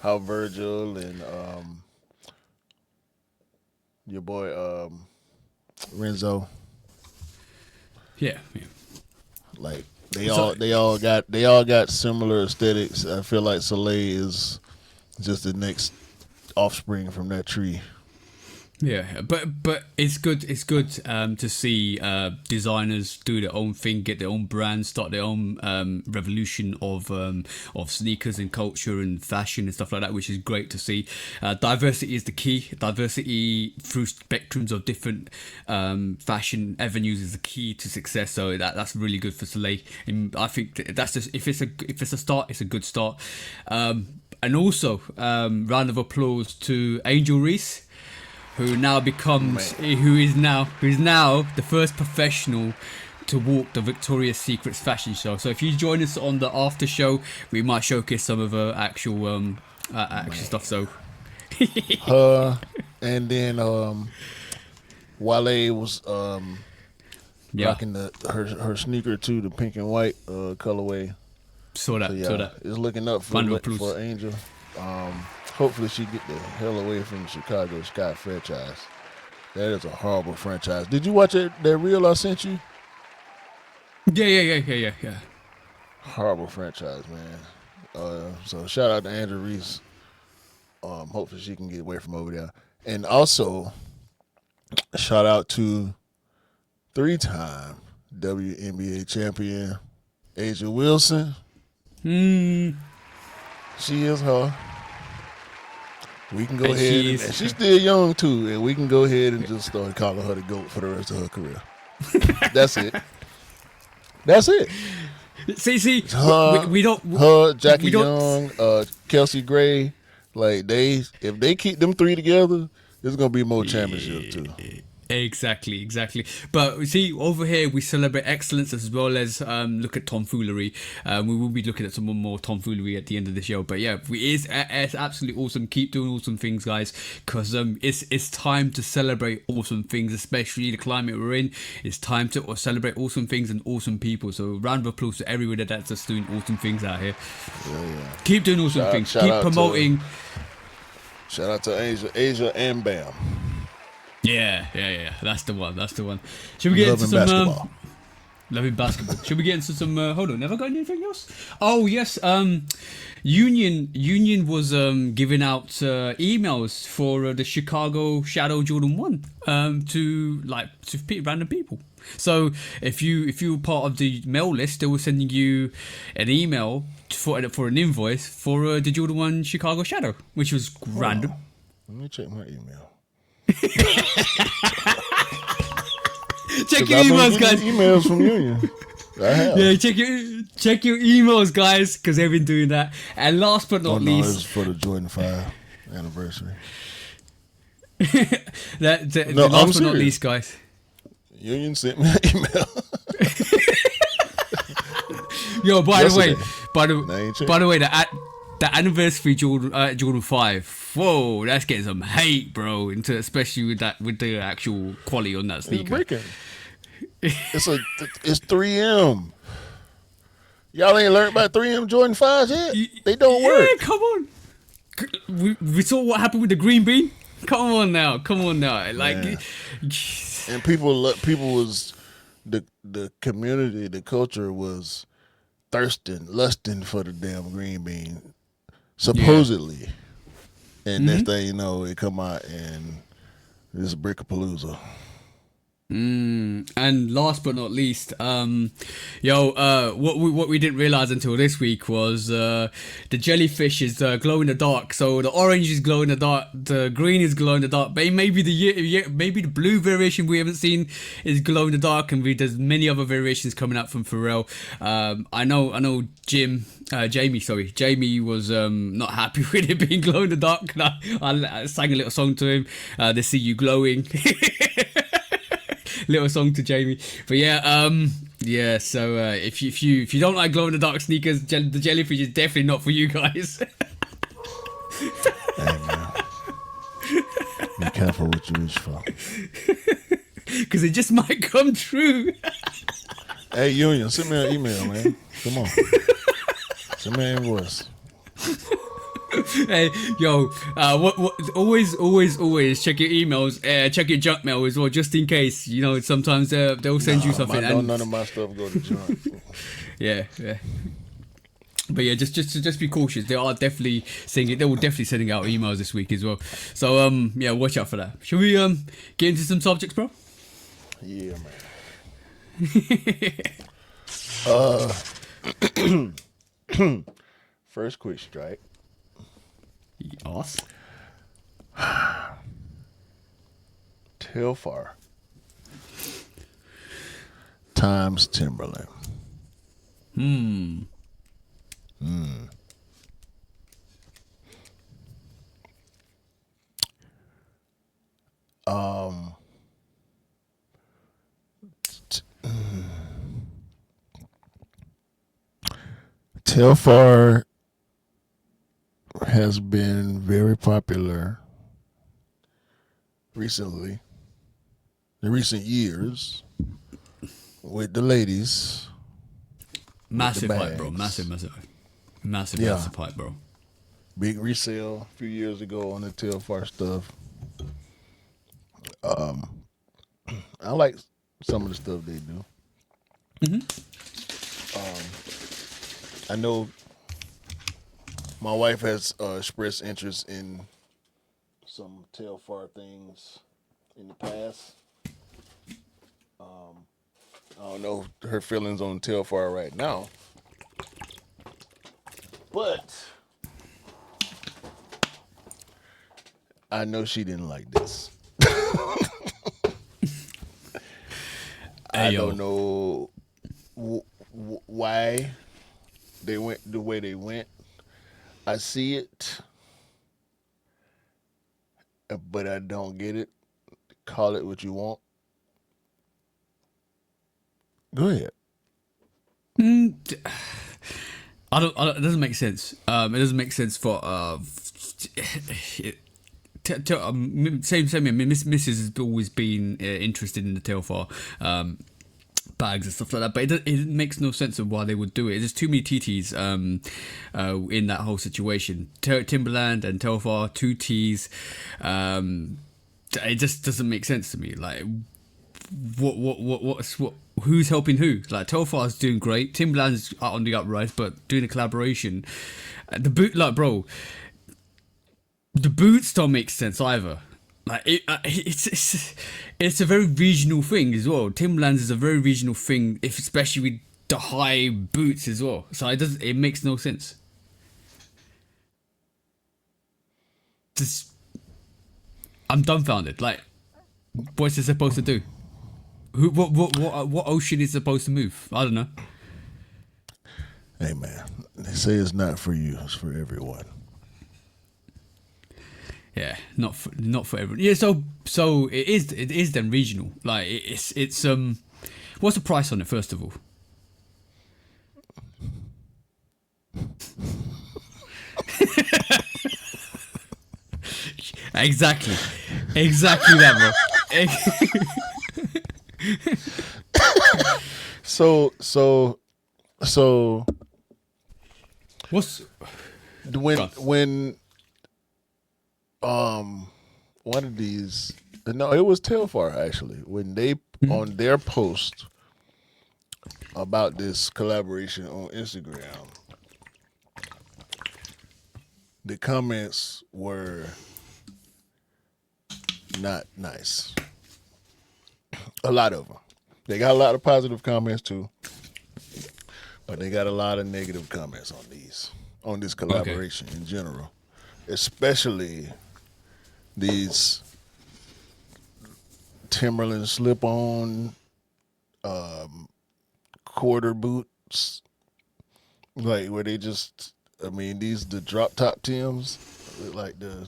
how Virgil and your boy Renzo. Yeah. Like they all got similar aesthetics. I feel like Soleil is just the next offspring from that tree. Yeah, but it's good to see designers do their own thing, get their own brand, start their own revolution of sneakers and culture and fashion and stuff like that, which is great to see. Diversity is the key. Diversity through spectrums of different fashion avenues is the key to success. So that's really good for Soleil. And I think that's just if it's a start, it's a good start. And also round of applause to Angel Reese, who is now the first professional to walk the Victoria's Secret's fashion show. So if you join us on the after show, we might showcase some of her actual stuff. So and then Wale was rocking her sneaker too, the pink and white colorway. Saw that. It's looking up for Angel. Hopefully she get the hell away from the Chicago Sky franchise. That is a horrible franchise. Did you watch that reel I sent you? Yeah. Horrible franchise, man. So shout out to Andrew Reese. Hopefully she can get away from over there. And also, shout out to 3-time WNBA champion Asia Wilson. She is her. We can go ahead, and she's still young too, and we can go ahead and just start calling her the GOAT for the rest of her career. That's it. See, we don't. Her, Jackie Young, Kelsey Gray, like if they keep them three together, there's gonna be more championships too. Exactly. But see, over here we celebrate excellence as well as look at tomfoolery. We will be looking at some more tomfoolery at the end of the show. But yeah, it's absolutely awesome. Keep doing awesome things, guys, because it's time to celebrate awesome things, especially the climate we're in. It's time to celebrate awesome things and awesome people. So round of applause to everybody that's just doing awesome things out here. Yeah. Keep doing awesome things. Keep promoting. Shout out to Asia and Bam. Yeah. That's the one. Should we get into some basketball? Loving basketball. Should we get into some? Hold on, never got anything else? Oh yes. Union was giving out emails for the Chicago Shadow Jordan 1 to random people. So if you were part of the mail list, they were sending you an email for an invoice for the Jordan 1 Chicago Shadow, which was random. Let me check my email. Check your emails, guys. Emails from Union. I have. Yeah, check your emails, guys, because they've been doing that. And last but not least, it was for the Jordan 5 anniversary. last but not least, guys. Union sent me an email. Yo, by the way, the anniversary Jordan 5. Whoa, that's getting some hate, bro. Especially with the actual quality on that sneaker. It's 3M. Y'all ain't learned about 3M Jordan 5s yet? They don't work. Yeah, come on. We saw what happened with the green bean. Come on now. Like, and people was the community, the culture was lusting for the damn green bean, supposedly. And next thing you know, it come out and it's Brickapalooza. And last but not least, what we didn't realize until this week was the jellyfish is glow in the dark. So the orange is glow in the dark, the green is glow in the dark. But maybe the blue variation we haven't seen is glow in the dark, and there's many other variations coming out from Pharrell. I know Jamie was not happy with it being glow in the dark. I sang a little song to him. They see you glowing. Little song to Jamie, but so if you don't like glow in the dark sneakers, the jellyfish is definitely not for you guys. Hey man, be careful what you wish for, because it just might come true. Hey Union, send me an email, man. Come on, send me an invoice. Hey, yo, always check your emails, check your junk mail as well, just in case. Sometimes they'll send you something. None of my stuff go to junk. yeah. But yeah, just be cautious. They will definitely sending out emails this week as well. So watch out for that. Should we get into some subjects, bro? Yeah, man. First question, right? Yes. Telfar times Timberland. Telfar has been very popular recently, in recent years, with the ladies. Massive hype, bro. Massive hype, bro. Big resale a few years ago on the Telfar stuff. I like some of the stuff they do. I know my wife has expressed interest in some Telfar things in the past. I don't know her feelings on Telfar right now, but I know she didn't like this. I don't know why they went the way they went. I see it, but I don't get it. Call it what you want. Go ahead. I don't. It doesn't make sense. It doesn't make sense for same. I mean, Mrs. has always been interested in the Telfar bags and stuff like that, but it makes no sense of why they would do it. There's too many TTs in that whole situation. Timberland and Telfar, two T's. It just doesn't make sense to me. Like, what? Who's helping who? Like, Telfar's doing great. Timberland's on the uprise, but doing a collaboration. The boot, like, bro, the boots don't make sense either. Like, it's a very regional thing as well. Timberlands is a very regional thing, especially with the high boots as well. So it makes no sense. I'm dumbfounded. Like, what's it supposed to do? What ocean is supposed to move? I don't know. Hey man, they say it's not for you; it's for everyone. Yeah, not for everyone. Yeah, so it is then regional. Like, it's what's the price on it first of all? Exactly that, bro. So what's when one of these, no, it was Telfar actually, when they on their post about this collaboration on Instagram, the comments were not nice. A lot of them. They got a lot of positive comments too, but they got a lot of negative comments on this collaboration in general, especially these Timberland slip-on quarter boots, like where they just, I mean, the drop top Tims, like the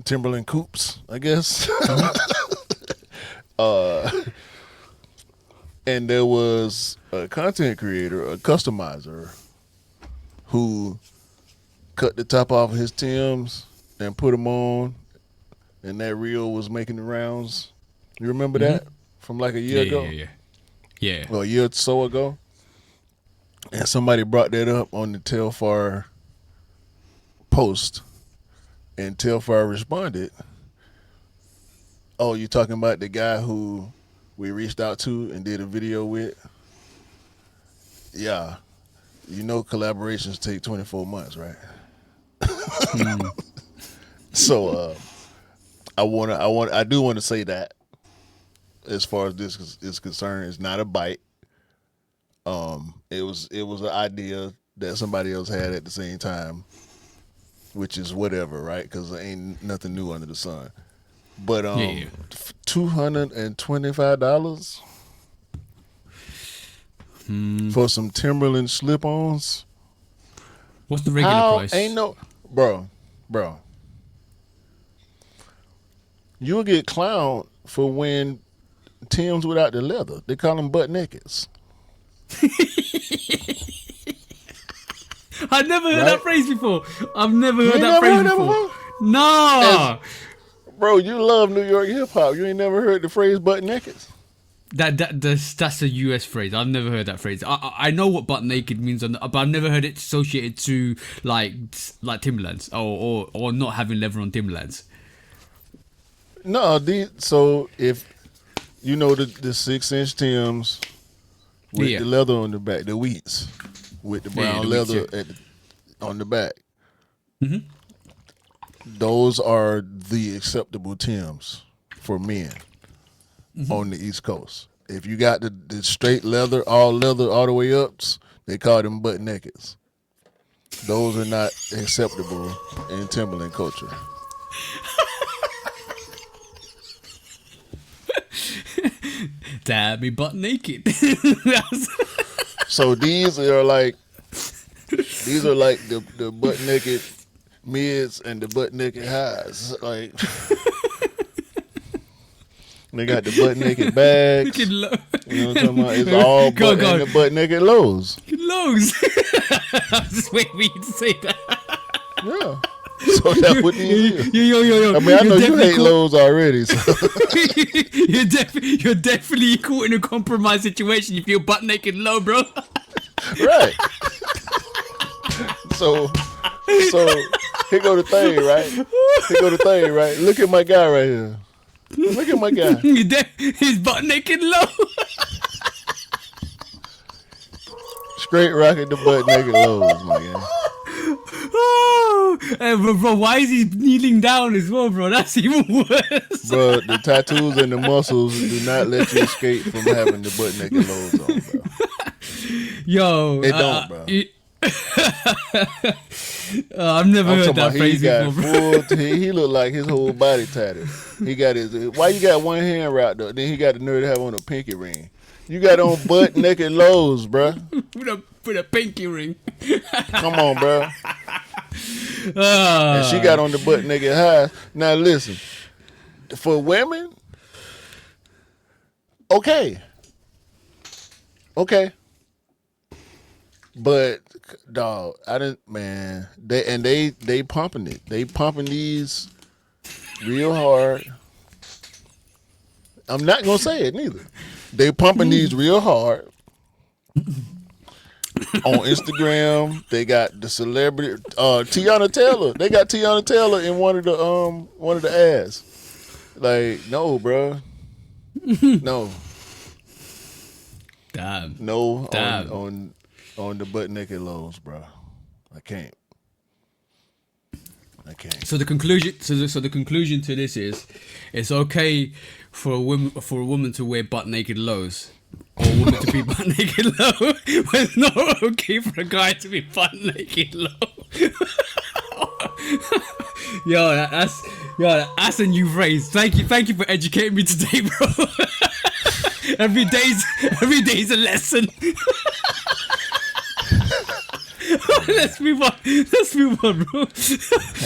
Timberland coupes, I guess. And there was a content creator, a customizer, who cut the top off of his Tims and put them on, and that reel was making the rounds. You remember that from like a year ago? Yeah. Well, a year or so ago. And somebody brought that up on the Telfar post, and Telfar responded, "Oh, you talking about the guy who we reached out to and did a video with? Yeah. You know collaborations take 24 months, right?" So I do want to say that as far as this is concerned, it's not a bite. It was an idea that somebody else had at the same time, which is whatever, right? Because there ain't nothing new under the sun. But $225 for some Timberland slip-ons. What's the regular price? Ain't no, bro. You'll get clowned for wearing Tims without the leather. They call them butt nakeds. I've never heard that phrase before. I've never heard that phrase before. No. Bro, you love New York hip hop. You ain't never heard the phrase butt nakeds? That's a US phrase. I've never heard that phrase. I know what butt naked means, but I've never heard it associated to like Timberlands or not having leather on Timberlands. No, so if you know the 6-inch Tims with the leather on the back, the wheats with the brown leather on the back. Mm-hmm. Those are the acceptable Tims for men on the East Coast. If you got the straight leather all the way up, they call them butt nakeds. Those are not acceptable in Timberland culture. Dad, me butt naked. So these are like the butt naked mids and the butt naked highs. Like they got the butt naked bags You know what I'm talking about? It's all Go, but go. and the butt naked lows. Lows. I was just waiting for you to say that. Yeah. So that's what these is. Yo. I mean, I know you hate caught, lows already. So. you're definitely caught in a compromised situation. You feel butt naked low, bro. Right. So here go the thing, right? Here go the thing, right? Look at my guy right here. Look at my guy. He's butt naked low. Straight rocking the butt naked lows, my guy. Oh, hey, bro, why is he kneeling down as well, bro? That's even worse. Bro, the tattoos and the muscles do not let you escape from having the butt naked lows on, bro. Yo, It don't, bro. I've never heard that phrase before, bro. He look like his whole body tatted. He got his. Why you got one hand wrapped up? Then he got the nerve to have on a pinky ring. You got on butt naked lows, bro. With a pinky ring. Come on, bro. And she got on the butt naked highs. Now listen, for women, okay, but dog, I didn't, man. They pumping it. They pumping these real hard. I'm not gonna say it neither. They pumping these real hard. On Instagram, they got the celebrity Tiana Taylor. They got Tiana Taylor in one of the ads. Like, no, bro. No. Damn. No. Damn. On the butt naked lows, bro. I can't. So the conclusion to this is, it's okay for a woman to wear butt naked lows, or a woman to be butt naked low. But it's not okay for a guy to be butt naked low. Yo, that's a new phrase. Thank you for educating me today, bro. every day's a lesson. Let's move on, bro. At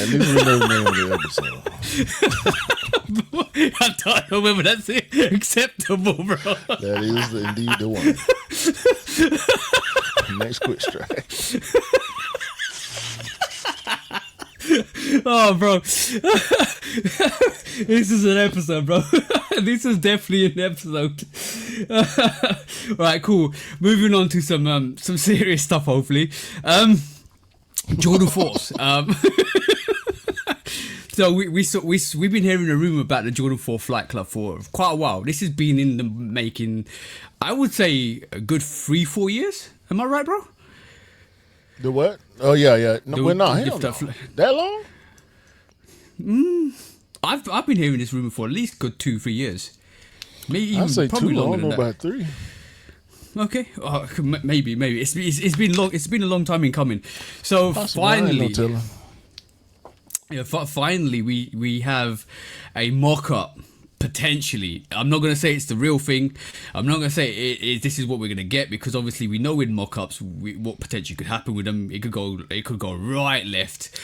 least we know the name of the episode. I don't know whether that's acceptable, bro. That is indeed the one. Next quick strike. Oh, bro. This is an episode, bro. This is definitely an episode. Right, cool. Moving on to some serious stuff, hopefully. Jordan 4s. So we've been hearing a rumor about the Jordan 4 Flight Club for quite a while. This has been in the making, I would say, a good 3-4 years. Am I right, bro? The what? Oh yeah. No, we're not. Hell no. That long? I've been hearing this rumor for at least good 2-3 years. Maybe even I'd say probably 2. I longer don't know than that. about 3. Okay, maybe it's been long. It's been a long time in coming. So finally, finally we have a mock-up. Potentially, I'm not gonna say it's the real thing. I'm not gonna say this is what we're gonna get, because obviously we know with mock-ups what potentially could happen with them. It could go right, left.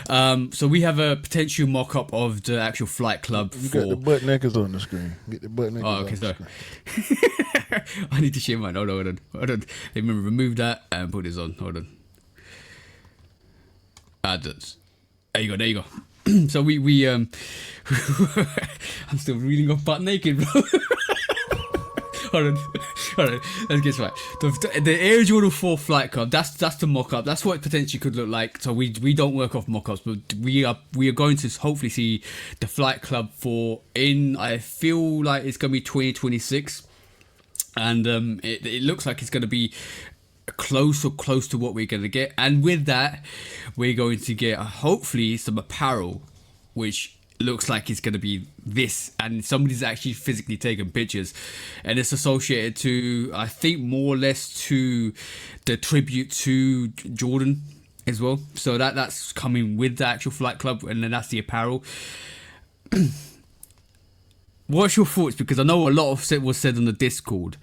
So we have a potential mock-up of the actual Flight Club. You got the butt nakers on the screen. Get the butt nakers on the screen. I need to share mine. Hold on. Let me remove that and put this on. Hold on. There you go. So we I'm still reeling off butt naked, bro. Hold on. Let's get right. The Air Jordan 4 Flight Club. That's the mock-up. That's what it potentially could look like. So we don't work off mock-ups, but we are going to hopefully see the Flight Club 4 in. I feel like it's gonna be 2026, and it looks like it's gonna be close to what we're gonna get. And with that, we're going to get hopefully some apparel, which looks like it's going to be this, and somebody's actually physically taken pictures, and it's associated to, I think, more or less to the tribute to Jordan as well. So that's coming with the actual Flight Club, and then that's the apparel. What's your thoughts? Because I know a lot of it was said on the Discord.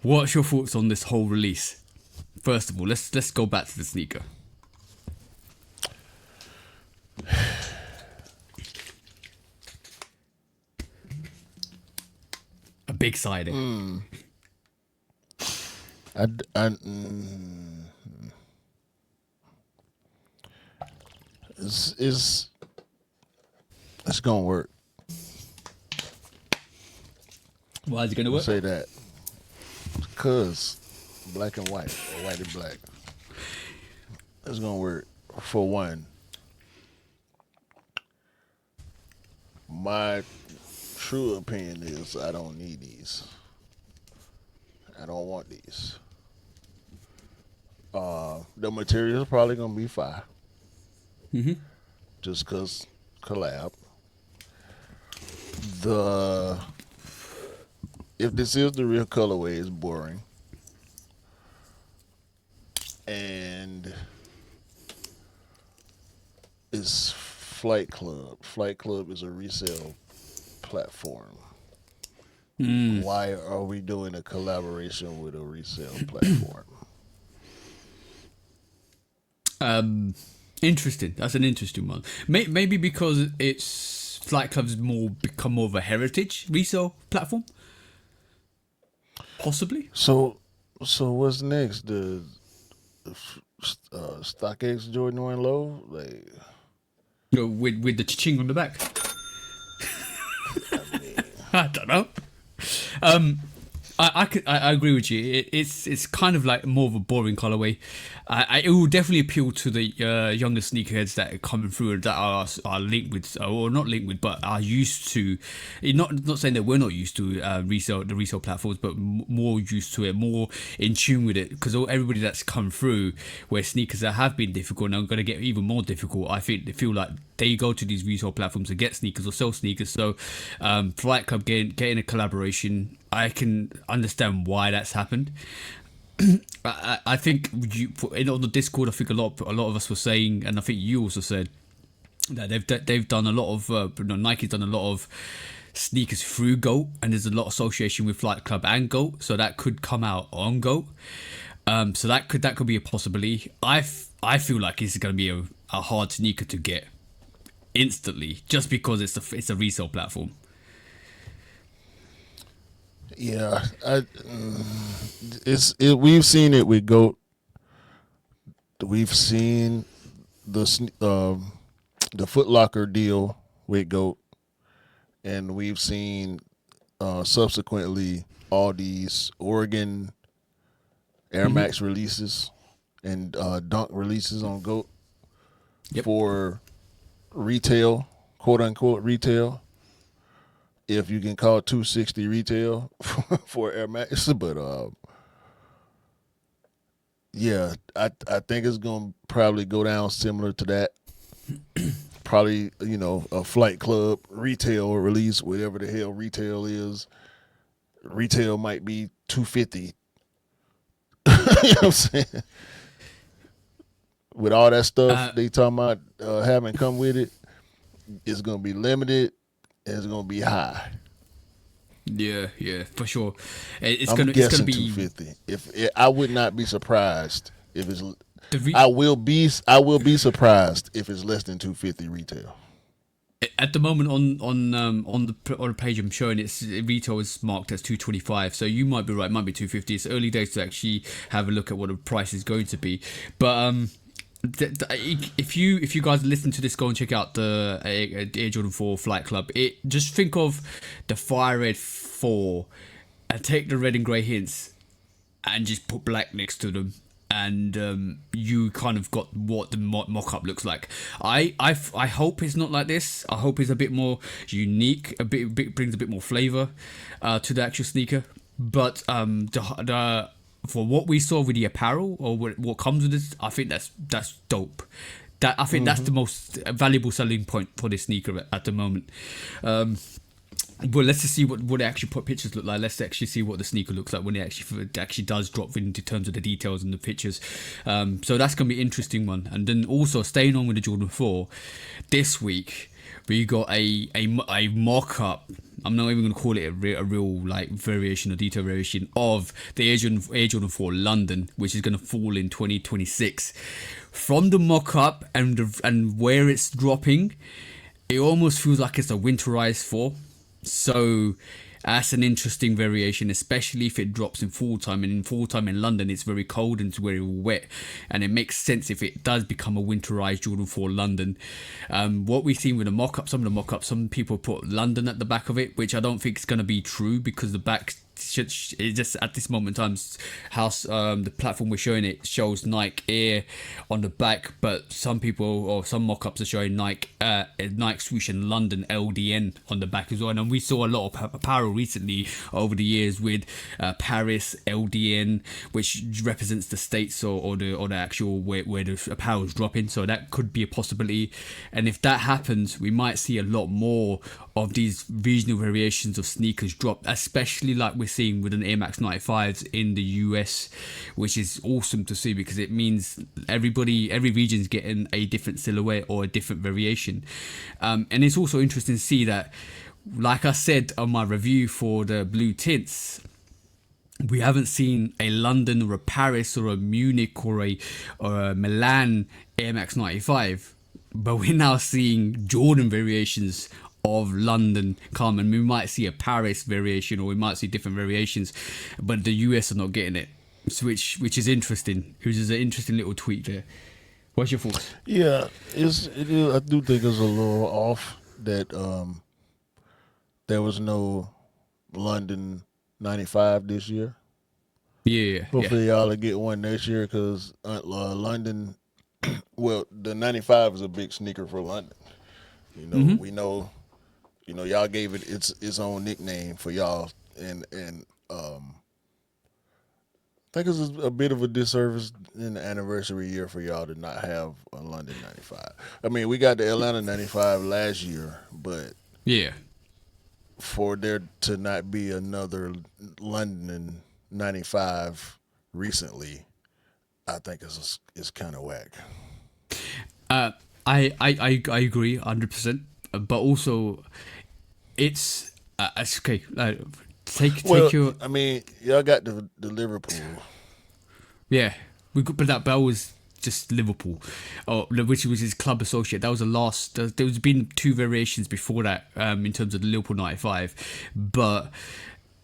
What's your thoughts on this whole release? First of all, let's go back to the sneaker. A big signing. I, d- I- mm, it's gonna work. Why is it going to I'll work? say that because black and white, or white and black, it's gonna work. For one, my true opinion is I don't need these. I don't want these. The material is probably gonna be fire. Just cause collab. The if this is the real colorway, it's boring. And it's Flight Club. Flight Club is a resale platform. Why are we doing a collaboration with a resale platform? Interesting. That's an interesting one. Maybe because it's Flight Club's become more of a heritage resale platform. Possibly. So what's next? The StockX Jordan 1 low? Like, With the ching on the back. I don't know. I agree with you. It's kind of like more of a boring colorway. It will definitely appeal to the younger sneakerheads that are coming through and that are linked with, or not linked with, but are used to. Not saying that we're not used to the resale platforms, but more used to it, more in tune with it. Because everybody that's come through, where sneakers that have been difficult and are going to get even more difficult, I think they feel like they go to these resale platforms to get sneakers or sell sneakers. So, Flight Club getting a collaboration, I can understand why that's happened. I think on the Discord, I think a lot of us were saying, and I think you also said that they've done a lot of Nike's done a lot of sneakers through GOAT, and there's a lot of association with Flight Club and GOAT, so that could come out on GOAT. So that could be a possibility. I feel like it's going to be a hard sneaker to get instantly, just because it's a resale platform. yeah, we've seen it with GOAT. We've seen the Foot Locker deal with GOAT, and we've seen subsequently all these Oregon Air Max releases and Dunk releases on GOAT for retail, quote unquote retail. If you can call 260 retail for Air Max, but yeah, I think it's gonna probably go down similar to that. Probably, a Flight Club retail release, whatever the hell retail is. Retail might be 250. You know what I'm saying? With all that stuff they talking about having come with it, it's gonna be limited and it's gonna be high. Yeah, for sure. It's I'm gonna guessing be 250. I would not be surprised if it's. the I will be surprised if it's less than 250 retail. At the moment on the page I'm showing, it's retail is marked as 225, so you might be right, it might be 250. It's early days to actually have a look at what the price is going to be, but if you guys listen to this, go and check out the Air Jordan 4 Flight Club. Just think of the Fire Red 4 and take the red and grey hints and just put black next to them, and you kind of got what the mock-up looks like. I hope it's not like this. I hope it's a bit more unique, brings a bit more flavour to the actual sneaker. But the for what we saw with the apparel or what comes with this, I think that's dope. I think that's the most valuable selling point for this sneaker at the moment. Well, let's just see what they actually put pictures look like. Let's actually see what the sneaker looks like when it actually does drop into terms of the details and the pictures. So that's going to be an interesting one. And then also staying on with the Jordan 4, this week we got a mock-up. I'm not even going to call it a real like variation or detail variation of the Air Jordan 4 London, which is going to fall in 2026. From the mock-up and where it's dropping, it almost feels like it's a winterized 4. So That's an interesting variation, especially if it drops in fall time. And in fall time in London, it's very cold and it's very wet. And it makes sense if it does become a winterized Jordan 4 London. What we've seen with the mock-up, some people put London at the back of it, which I don't think is going to be true, because the back, it just at this moment in time, the platform we're showing it shows Nike Air on the back, but some people or some mock-ups are showing Nike swoosh and London LDN on the back as well. And we saw a lot of apparel recently over the years with Paris LDN, which represents the states or the actual where the apparel is dropping. So that could be a possibility, and if that happens, we might see a lot more of these regional variations of sneakers drop, especially like we're seeing with an Air Max 95s in the US, which is awesome to see, because it means every region's getting a different silhouette or a different variation. And it's also interesting to see that, like I said on my review for the blue tints, we haven't seen a London or a Paris or a Munich or a Milan Air Max 95, but we're now seeing Jordan variations of London come, and we might see a Paris variation, or we might see different variations, but the US are not getting it, which is interesting. Which is an interesting little tweak there. What's your thoughts? Yeah, it is. I do think it's a little off that there was no London 95 this year. Yeah. Hopefully y'all will get one next year, because London, well, the 95 is a big sneaker for London. You know, we know. You know, y'all gave it its own nickname for y'all, and I think it's a bit of a disservice in the anniversary year for y'all to not have a London 95. I mean, we got the Atlanta 95 last year, but Yeah. for there to not be another London 95 recently, I think it's kind of whack. I agree 100%, but also it's okay. Take your. I mean, y'all got the Liverpool. Yeah, but that was just Liverpool, which was his club associate. That was the last. There's been two variations before that, in terms of the Liverpool 95, but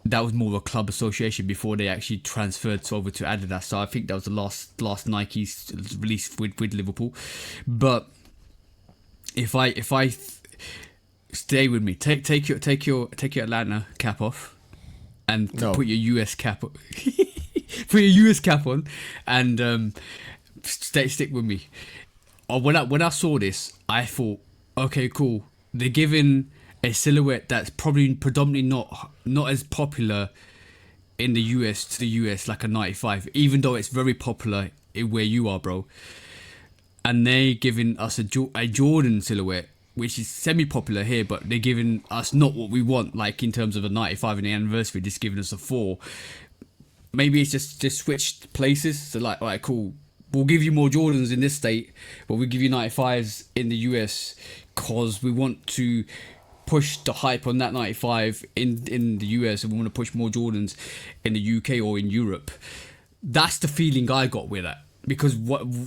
that was more of a club association before they actually transferred over to Adidas. So I think that was the last Nike's release with Liverpool. But if I stay with me, take your Atlanta cap off, and put your US cap on. Put your US cap on, and stick with me. When I saw this, I thought, okay, cool. They're giving a silhouette that's probably predominantly not as popular in the US to the US, like a 95, even though it's very popular where you are, bro. And they're giving us a Jordan silhouette, which is semi-popular here, but they're giving us not what we want, like in terms of a 95 in the anniversary, just giving us a 4. Maybe it's just switched places. So like, all right, cool. We'll give you more Jordans in this state, but we'll give you 95s in the US, because we want to push the hype on that 95 in the US, and we want to push more Jordans in the UK or in Europe. That's the feeling I got with that, because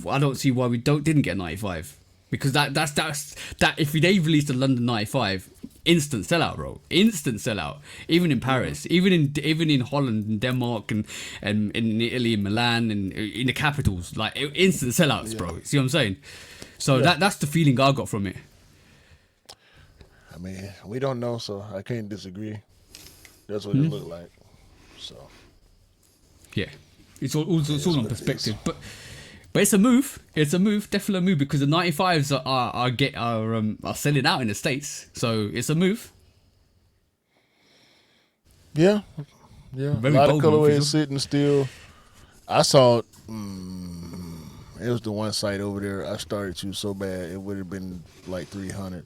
I don't see why we didn't get 95, because that's if they released a London 95, instant sellout, bro, instant sellout. Even in Paris, even in Holland and Denmark and in Italy and Milan and in the capitals, like instant sellouts, bro. See what I'm saying? So that's the feeling I got from it. I mean, we don't know, so I can't disagree. That's what it looked like. So yeah, it's all on perspective, but it's a move. It's a move, definitely a move, because the 95s are selling out in the States, so it's a move. Yeah. Very a lot of bold colorways move, sitting still. I saw it. It was the one site over there. I started to so bad it would have been like 300.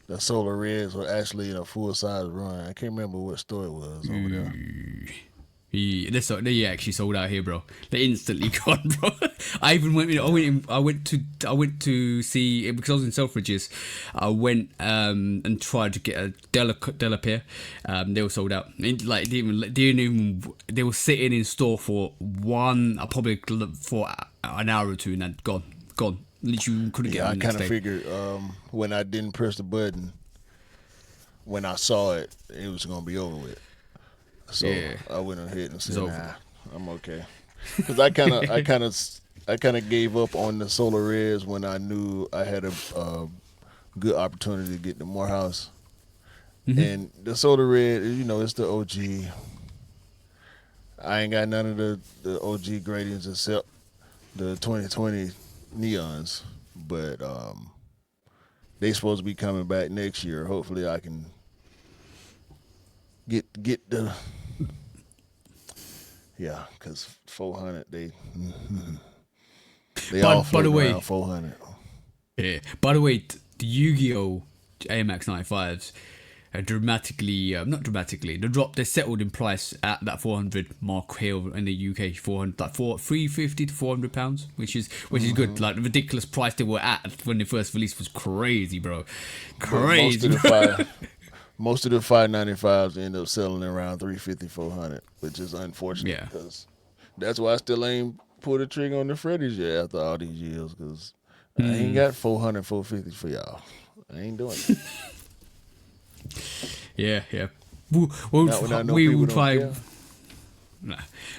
The Solar Reds were actually in a full size run. I can't remember what store it was over there. Yeah, they actually sold out here, bro. They instantly gone, bro. I went to see, because I was in Selfridges. I went and tried to get a Della pair. They were sold out. They were sitting in store for probably for an hour or two, and then gone. Literally couldn't get them. I kind of figured when I didn't press the button, when I saw it, it was gonna be over with. So Yeah. I went ahead and said, over. nah, I'm okay. Because I kind of gave up on the Solar Reds when I knew I had a good opportunity to get the Morehouse. And the Solar Red, it's the OG. I ain't got none of the OG gradients except the 2020 neons, but they supposed to be coming back next year. Hopefully, I can get the because 400 they all By the floating way, around 400. yeah. By the way, the Yu-Gi-Oh! AMAX 95s are dramatically, not dramatically, they settled in price at that 400 mark here in the UK, 400, like 350 to 400 pounds, which is good. Like the ridiculous price they were at when they first released was crazy, bro. Crazy. Most of the 595s end up selling around 350, 400, which is unfortunate Yeah. because that's why I still ain't pulled the trigger on the Freddy's yet after all these years because I ain't got 400, 450 for y'all. I ain't doing it. Yeah. We will try. care. Nah.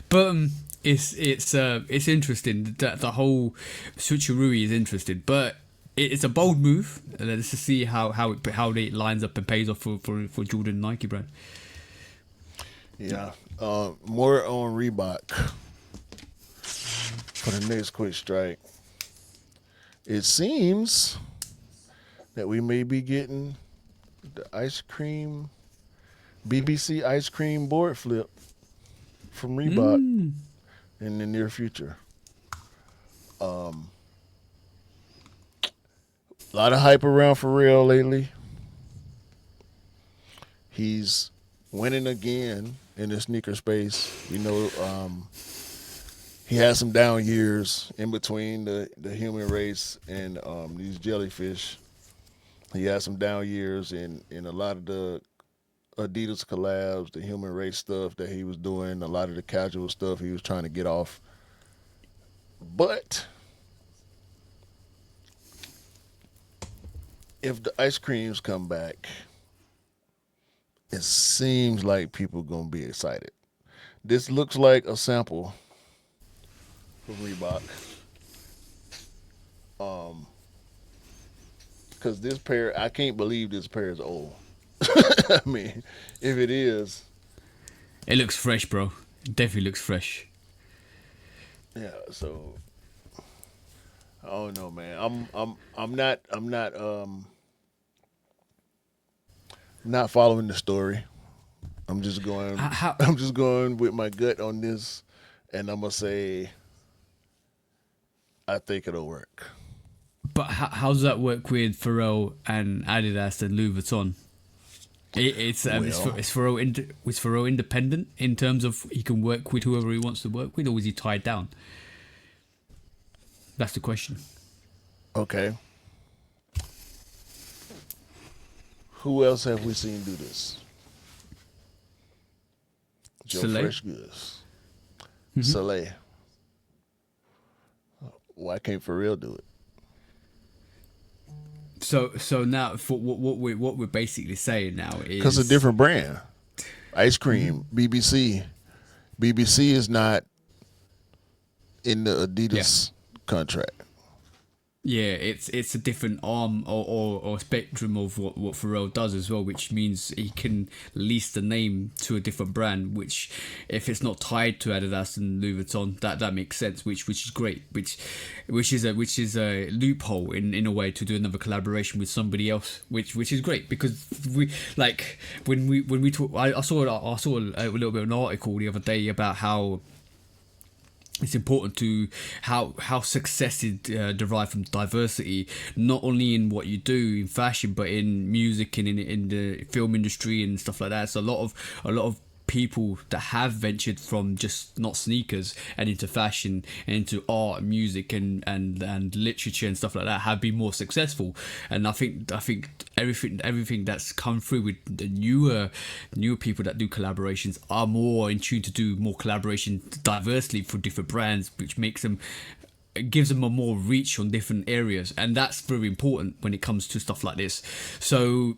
But it's interesting that the whole switcheroo is interesting, but it's a bold move. Let's just see how it lines up and pays off for Jordan and Nike brand. Yeah. More on Reebok for the next quick strike. It seems that we may be getting the BBC ice cream board flip from Reebok in the near future. A lot of hype around Pharrell lately. He's winning again in the sneaker space. He had some down years in between the human race and these jellyfish. He had some down years in a lot of the Adidas collabs, the human race stuff that he was doing, a lot of the casual stuff he was trying to get off. But if the ice creams come back, it seems like people gonna be excited. This looks like a sample from Reebok. Because this pair, I can't believe this pair is old. I mean, if it is, it looks fresh, bro. It definitely looks fresh. Yeah. So I don't know, man. I'm not following the story. I'm just going. I'm just going with my gut on this, and I'm gonna say I think it'll work. But how does that work with Pharrell and Adidas and Louis Vuitton? It's Pharrell independent in terms of he can work with whoever he wants to work with, or is he tied down? That's the question. Okay. Who else have we seen do this? Joe Soleil. Fresh Goods. Soleil. Why can't Pharrell do it? So now for what we're basically saying now is Because it's a different brand. Ice cream, BBC. BBC is not in the Adidas contract. Yeah, it's a different arm or spectrum of what Pharrell does as well, which means he can lease the name to a different brand, which if it's not tied to Adidas and Louis Vuitton, that makes sense, which is great, which is a loophole in a way to do another collaboration with somebody else, which is great because we like when we talk. I saw a little bit of an article the other day about how it's important to how success is derived from diversity, not only in what you do in fashion, but in music and in the film industry and stuff like that. So a lot of people that have ventured from just not sneakers and into fashion and into art and music and literature and stuff like that have been more successful. And I think everything that's come through with the newer people that do collaborations are more in tune to do more collaboration diversely for different brands, which makes them, it gives them a more reach on different areas, and that's very important when it comes to stuff like this. So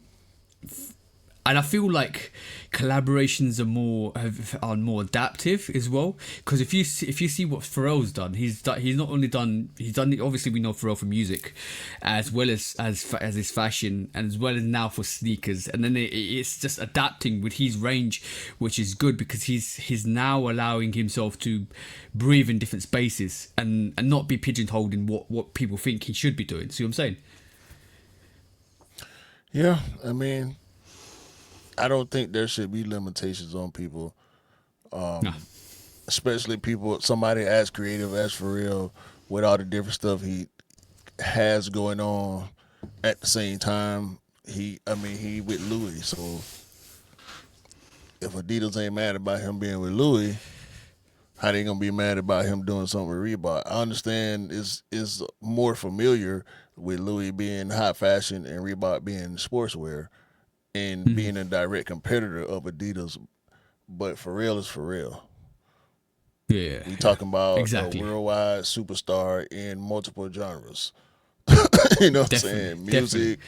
And I feel like collaborations are more adaptive as well. Because if you see what Pharrell's done, he's not only done obviously we know Pharrell for music, as well as his fashion, and as well as now for sneakers. And then it's just adapting with his range, which is good because he's now allowing himself to breathe in different spaces and not be pigeonholed in what people think he should be doing. See what I'm saying? Yeah, I mean, I don't think there should be limitations on people, No. especially somebody as creative as Pharrell, with all the different stuff he has going on at the same time. He with Louis, so if Adidas ain't mad about him being with Louis, how they gonna be mad about him doing something with Reebok? I understand is more familiar with Louis being high fashion and Reebok being sportswear and being a direct competitor of Adidas, but Pharrell is Pharrell. Yeah. We talking about Exactly. a worldwide superstar in multiple genres. You know what I'm saying? Music,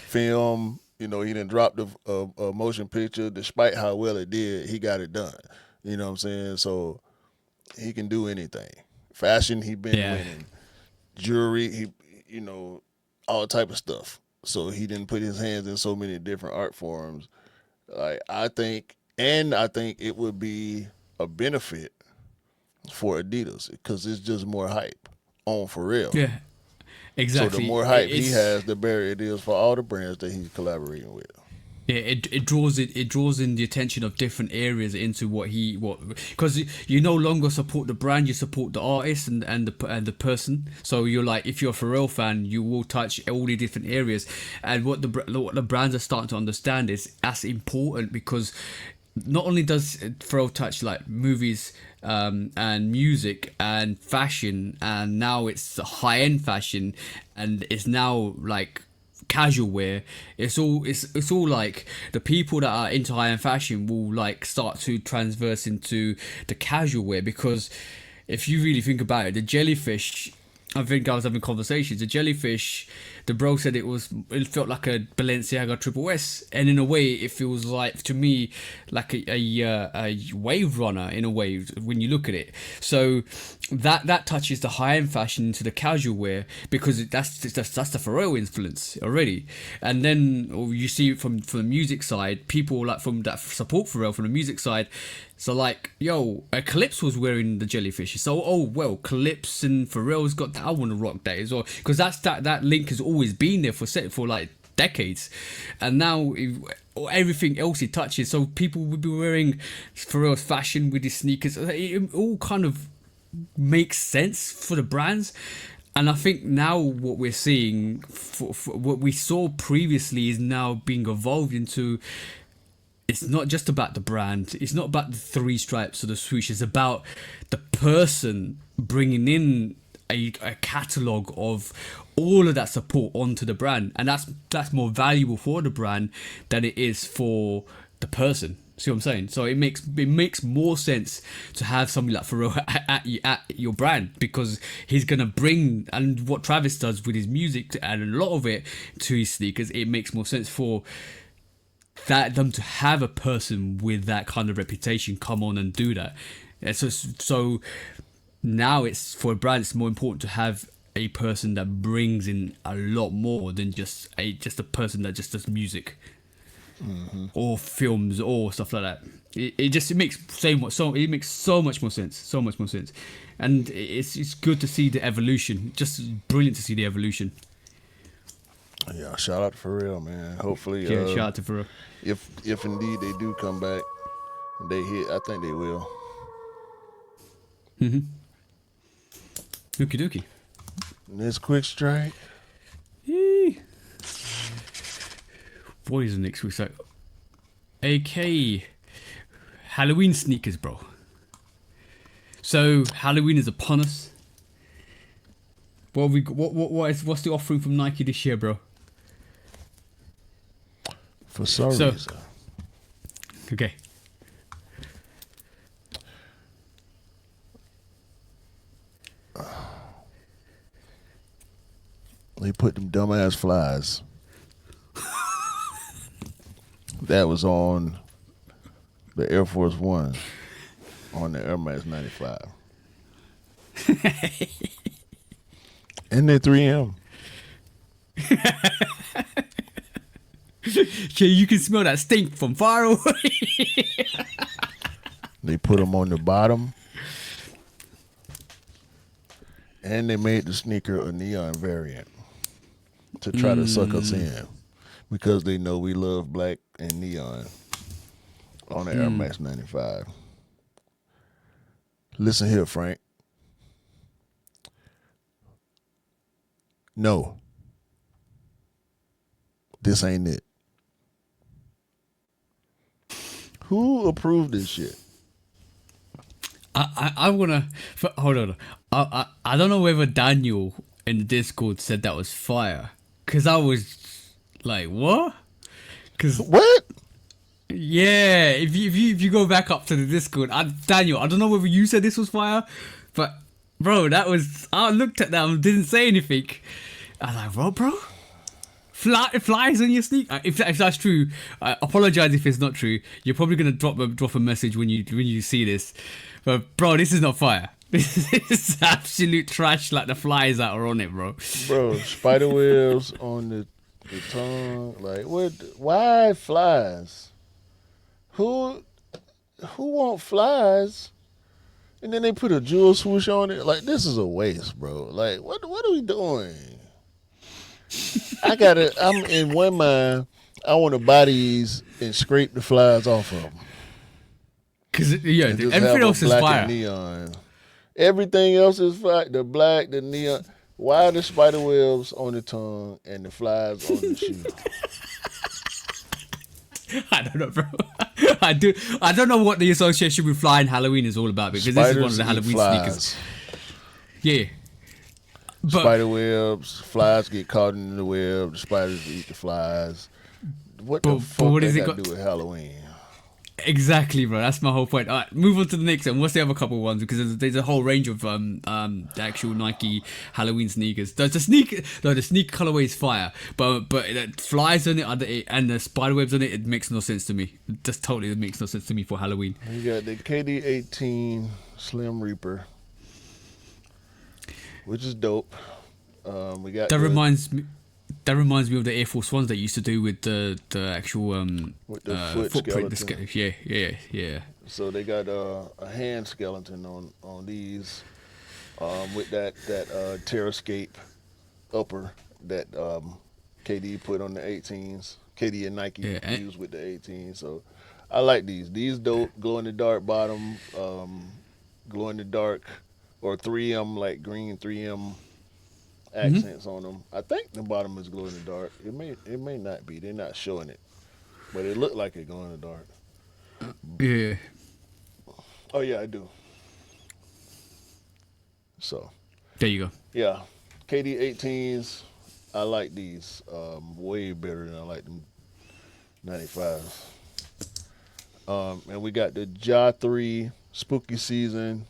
film. You know, he done dropped a motion picture. Despite how well it did, he got it done. You know what I'm saying? So he can do anything. Fashion, he been winning. Jewelry, all type of stuff. So he didn't put his hands in so many different art forms. I think it would be a benefit for Adidas because it's just more hype on Pharrell. Yeah. Exactly. So the more hype he has, the better it is for all the brands that he's collaborating with. Yeah, it draws in the attention of different areas into what because you no longer support the brand, you support the artist and the person. So you're like, if you're a Pharrell fan, you will touch all the different areas, and what the brands are starting to understand is that's important because not only does Pharrell touch like movies and music and fashion, and now it's high end fashion, and it's now like casual wear. It's all like the people that are into high-end fashion will like start to transverse into the casual wear, because if you really think about it, the jellyfish, I think I was having conversations, the jellyfish, the bro said it felt like a Balenciaga Triple S, and in a way it feels like, to me, like a wave runner in a way when you look at it. So that touches the high-end fashion into the casual wear, because that's the Pharrell influence already. And then you see it from the music side, people like from that support Pharrell from the music side. So like, Eclipse was wearing the jellyfish. So Eclipse and Pharrell's got that. I want to rock that as well, because that link has always been there for like decades, and now everything else he touches. So people would be wearing Pharrell's fashion with his sneakers. It all kind of makes sense for the brands. And I think now what we're seeing, for what we saw previously, is now being evolved into. It's not just about the brand. It's not about the three stripes or the swoosh. It's about the person bringing in a catalogue of all of that support onto the brand. And that's more valuable for the brand than it is for the person. See what I'm saying? So it makes more sense to have somebody like Pharrell at your brand, because he's going to bring, and what Travis does with his music and a lot of it, to his sneakers. It makes more sense for them to have a person with that kind of reputation come on and do that. And so now it's, for a brand, it's more important to have a person that brings in a lot more than just a person that just does music or films or stuff like that. It makes so much more sense, and it's good to see the evolution. Just brilliant to see the evolution. Yeah, shout out to Pharrell, man. Hopefully, shout out to Pharrell. If indeed they do come back, and they hit, I think they will. Okie dokie. This quick strike. Yee. What is the next week's like? AK Halloween sneakers, bro. So Halloween is upon us. What's the offering from Nike this year, bro? For some reason. Okay. They put them dumbass flies. That was on the Air Force One on the Air Max 95. And they're 3M. Yeah, you can smell that stink from far away. They put them on the bottom. And they made the sneaker a neon variant to try to suck us in because they know we love black and neon on the Air Max 95. Listen here, Frank. No. This ain't it. Who approved this shit? I wanna hold on. I don't know whether Daniel in the Discord said that was fire, cause I was like, what? Cause What? yeah, if you go back up to the Discord, Daniel, I don't know whether you said this was fire, but bro, that was, I looked at that and didn't say anything. I was like, what, bro? Flies on your sneak. If that's true, I apologize if it's not true. You're probably gonna drop a message when you see this. But bro, this is not fire. This is absolute trash. Like the flies that are on it, bro. Bro, spider webs on the tongue. Like what? Why flies? Who want flies? And then they put a jewel swoosh on it. Like this is a waste, bro. Like what are we doing? I'm in one mind. I want to buy these and scrape the flies off of them. Cause yeah, dude, everything else is fire. Neon. Everything else is fire. The black, the neon. Why are the spider webs on the tongue and the flies on the shoe? I don't know, bro. I don't know what the association with fly and Halloween is all about because Spiders this is one of the Halloween sneakers. Yeah. But, spider webs, flies get caught in the web. The spiders eat the flies. What the fuck what does it got to do with Halloween? Exactly, bro. That's my whole point. All right, move on to the next one. What's the other couple of ones? Because there's a whole range of the actual Nike Halloween sneakers. The sneaker colorway is fire, but the flies on it and the spider webs on it, it makes no sense to me. It just totally makes no sense to me for Halloween. You got the KD18 Slim Reaper, which is dope. We got That reminds me of the Air Force Ones they used to do with the actual with the foot skeleton. Yeah. So they got a hand skeleton on these with that Terrascape upper that KD put on the 18s. KD and Nike used with the 18s. So I like these. These dope, glow in the dark bottom, glow in the dark, or 3M like green 3M. Accents on them. I think the bottom is glow in the dark. It may not be. They're not showing it, but it looked like it glow in the dark. Yeah. Oh yeah, I do. So. There you go. Yeah, KD18s. I like these way better than I like them 95s. And we got the Ja 3 Spooky Season.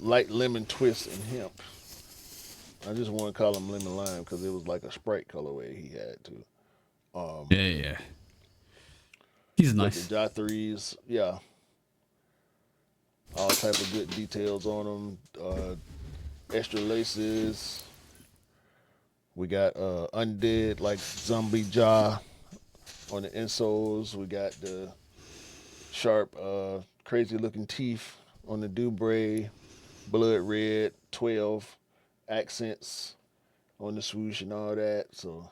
Light lemon twist and hemp. I just want to call them lemon lime because it was like a Sprite colorway he had too. Yeah. These are nice. The Ja 3s, yeah. All type of good details on them. Extra laces. We got undead like zombie Ja on the insoles. We got the sharp crazy looking teeth on the Dubray, blood red, 12 accents on the swoosh and all that. So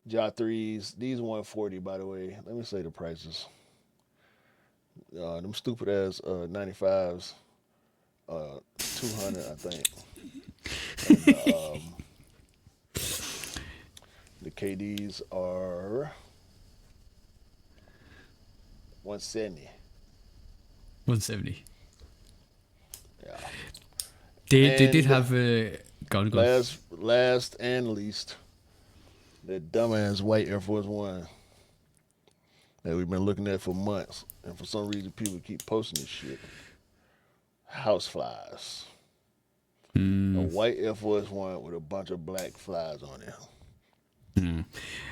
Ja 3s, these 140 by the way. Let me say the prices. Them stupid ass 95s, 200 I think. And, the KDs are 170. 170. Yeah. They did have go on. Last and least, that dumbass white Air Force One that we've been looking at for months, and for some reason people keep posting this shit. Houseflies. A white Air Force One with a bunch of black flies on it.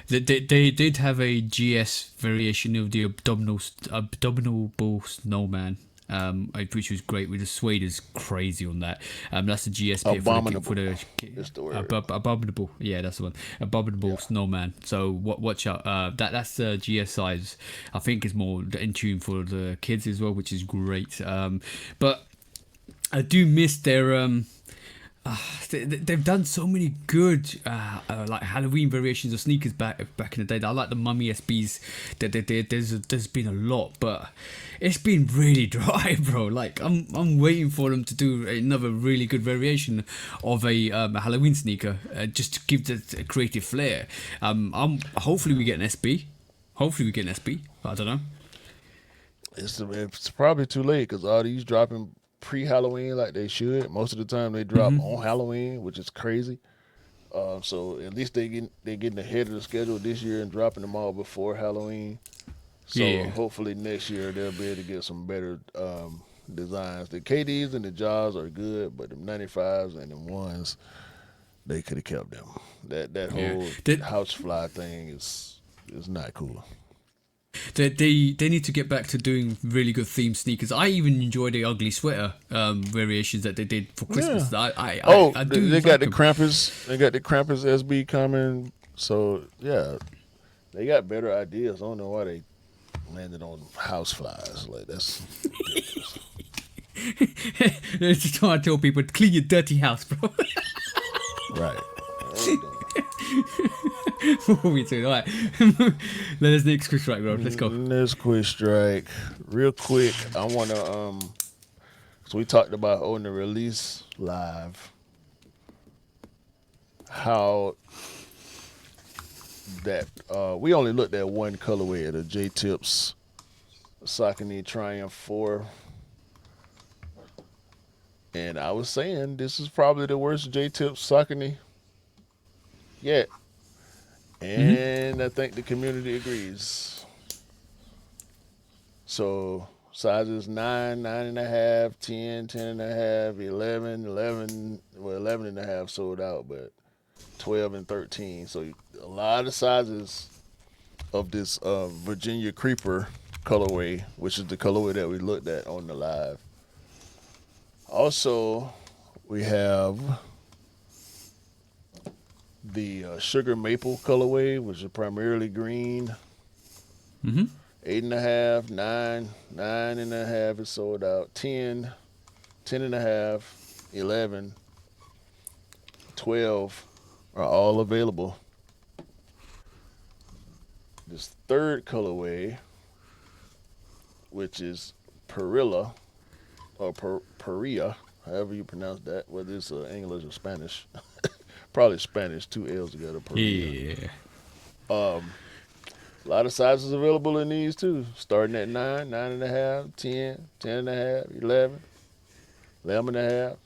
They did have a GS variation of the abdominable snowman, which was great. With the suede is crazy on that. That's the GS kit Abominable. for the That's the word. abominable. Yeah, that's the one. Abominable snowman. So watch out. That's the GS size. I think is more in tune for the kids as well, which is great. But I do miss their they've done so many good like Halloween variations of sneakers back in the day. I like the Mummy SBs that they did. There's been a lot, but it's been really dry, bro. Like I'm waiting for them to do another really good variation of a Halloween sneaker, just to give the creative flair. Hopefully we get an SB. Hopefully we get an SB. I don't know. It's probably too late because all these dropping pre-Halloween like they should. Most of the time they drop on Halloween, which is crazy. So at least they getting ahead of the schedule this year and dropping them all before Halloween. So hopefully next year they'll be able to get some better designs. The KDs and the Jaws are good, but the 95s and the ones they could have kept them. That whole housefly thing is not cool. They need to get back to doing really good themed sneakers. I even enjoy the ugly sweater variations that they did for Christmas. Yeah. I do. They got the Krampus. They got the Krampus SB coming. So yeah, they got better ideas. I don't know why they landed on houseflies. Like that's ridiculous. It's just trying to tell people to clean your dirty house, bro. Right. What are we doing? All right. Let us next quick strike, bro. Let's go. Next quick strike. Real quick, I want to so we talked about on the release live how that we only looked at one colorway of the J Tips Saucony Triumph 4. And I was saying this is probably the worst J Tips Saucony yet. And I think the community agrees. So sizes 9, 9.5, 10, 10.5, 11, 11, well 11.5 sold out, but 12 and 13. So a lot of sizes of this Virginia Creeper colorway, which is the colorway that we looked at on the live. Also, we have the Sugar Maple colorway, which is primarily green. 8.5, 9, 9.5 is sold out. 10, 10.5, 11, 12 are all available. This third colorway, which is Perilla, or Peria, however you pronounce that, whether it's English or Spanish. Probably Spanish, 2 L's together. Peria. Yeah. A lot of sizes available in these too, starting at 9, 9.5, 10, 10.5, 11, 11.5.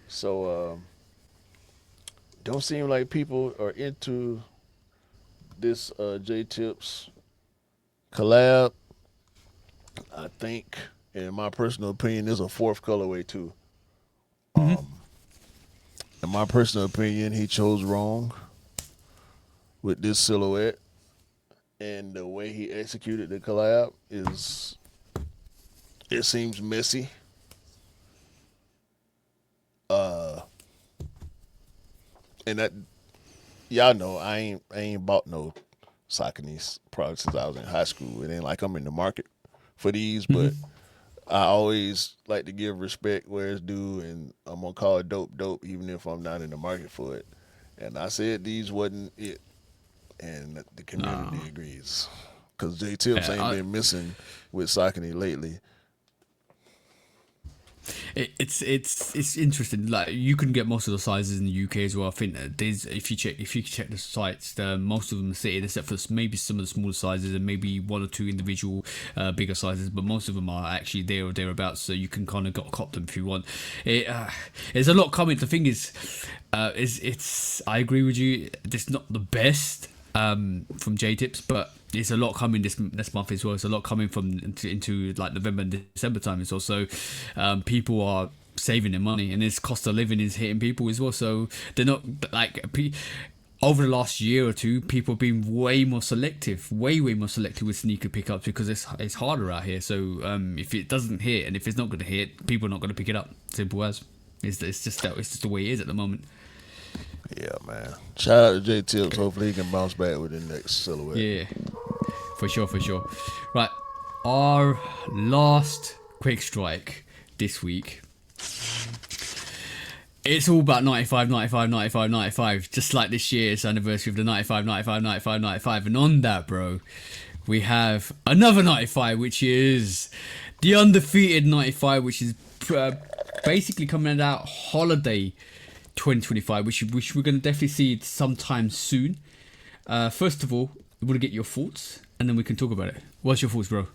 So don't seem like people are into this J Tips collab. I think, in my personal opinion, there's a fourth colorway too. In my personal opinion, he chose wrong with this silhouette, and the way he executed the collab it seems messy. And that y'all know I ain't bought no Saucony products since I was in high school. It ain't like I'm in the market for these, but I always like to give respect where it's due, and I'm gonna call it dope, even if I'm not in the market for it. And I said these wasn't it, and the community agrees, because J Tips ain't been missing with Saucony lately. It's interesting. Like, you can get most of the sizes in the UK as well. I think that there's, if you check the sites, most of them are sitting, except for maybe some of the smaller sizes and maybe one or two individual bigger sizes, but most of them are actually there or thereabouts. So you can kind of cop them if you want. There's a lot coming. The thing is, it's I agree with you. It's not the best from J Tips, but there's a lot coming this month as well. There's a lot coming from into like November and December time as well. So people are saving their money, and this cost of living is hitting people as well. So they're not like over the last year or two, people have been way more selective with sneaker pickups because it's harder out here. So if it doesn't hit, and if it's not going to hit, people are not going to pick it up. Simple as. It's just the way it is at the moment. Yeah, man. Shout out to J Tips. Hopefully he can bounce back with the next silhouette. Yeah, for sure. Right, our last quick strike this week. It's all about 95, just like this year's anniversary of the 95. And on that, bro, we have another 95, which is the Undefeated 95, which is basically coming out holiday 2025, which we're going to definitely see sometime soon. First of all, we want to get your thoughts, and then we can talk about it. What's your thoughts, bro?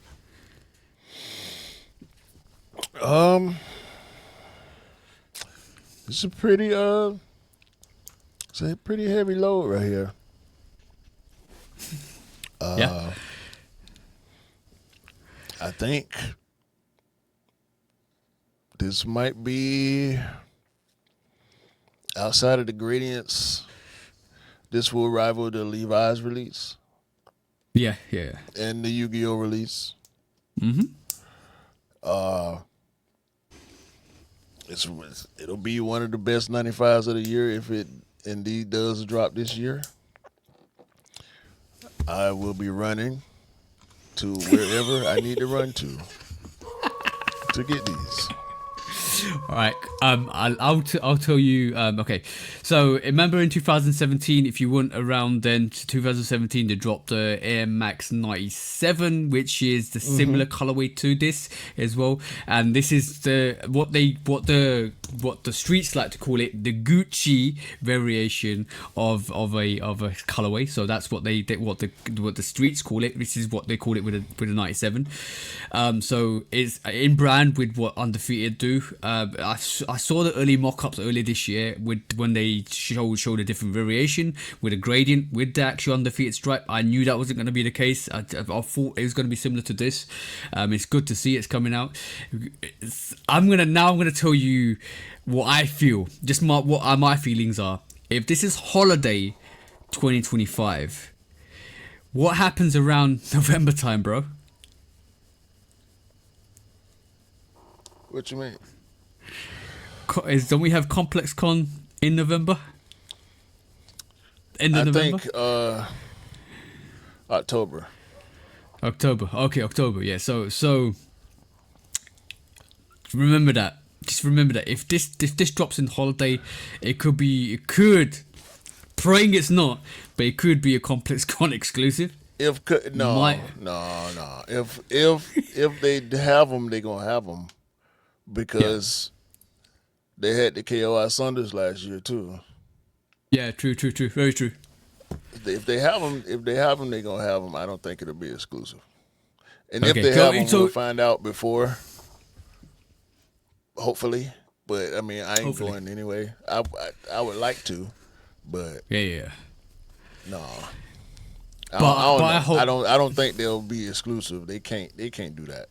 It's a pretty heavy load right here. Yeah. I think this might be, outside of the gradients, this will rival the Levi's release. Yeah. And the Yu-Gi-Oh release. It'll be one of the best 95s of the year if it indeed does drop this year. I will be running to wherever I need to run to get these. All right. I'll tell you. Okay. So remember in 2017, if you weren't around then, 2017 they dropped the Air Max 97, which is the similar colorway to this as well. And this is what the streets like to call it, the Gucci variation of a colorway. So that's what what the streets call it. This is what they call it with a 97. So it's in brand with what Undefeated do. I saw the early mock-ups earlier this year when they showed a different variation with a gradient with the actual Undefeated stripe. I knew that wasn't going to be the case. I thought it was going to be similar to this. It's good to see it's coming out. I'm gonna tell you what I feel. Just what my feelings are. If this is holiday 2025, what happens around November time, bro? What you mean? Don't we have Complex Con in November? End of November? I think October. Okay, October. Yeah. So remember that. Just remember that if this drops in holiday, it could, praying it's not, but it could be a Complex Con exclusive. If they have them, they gonna have them because they had the KOI Saunders last year too. Yeah, true, very true. If they have them, they gonna have them. I don't think it'll be exclusive. And Okay, if they have them, so- we'll find out before. Hopefully, but I mean, I ain't going anyway. I would like to, but Yeah. no. I I don't think they'll be exclusive. They can't do that.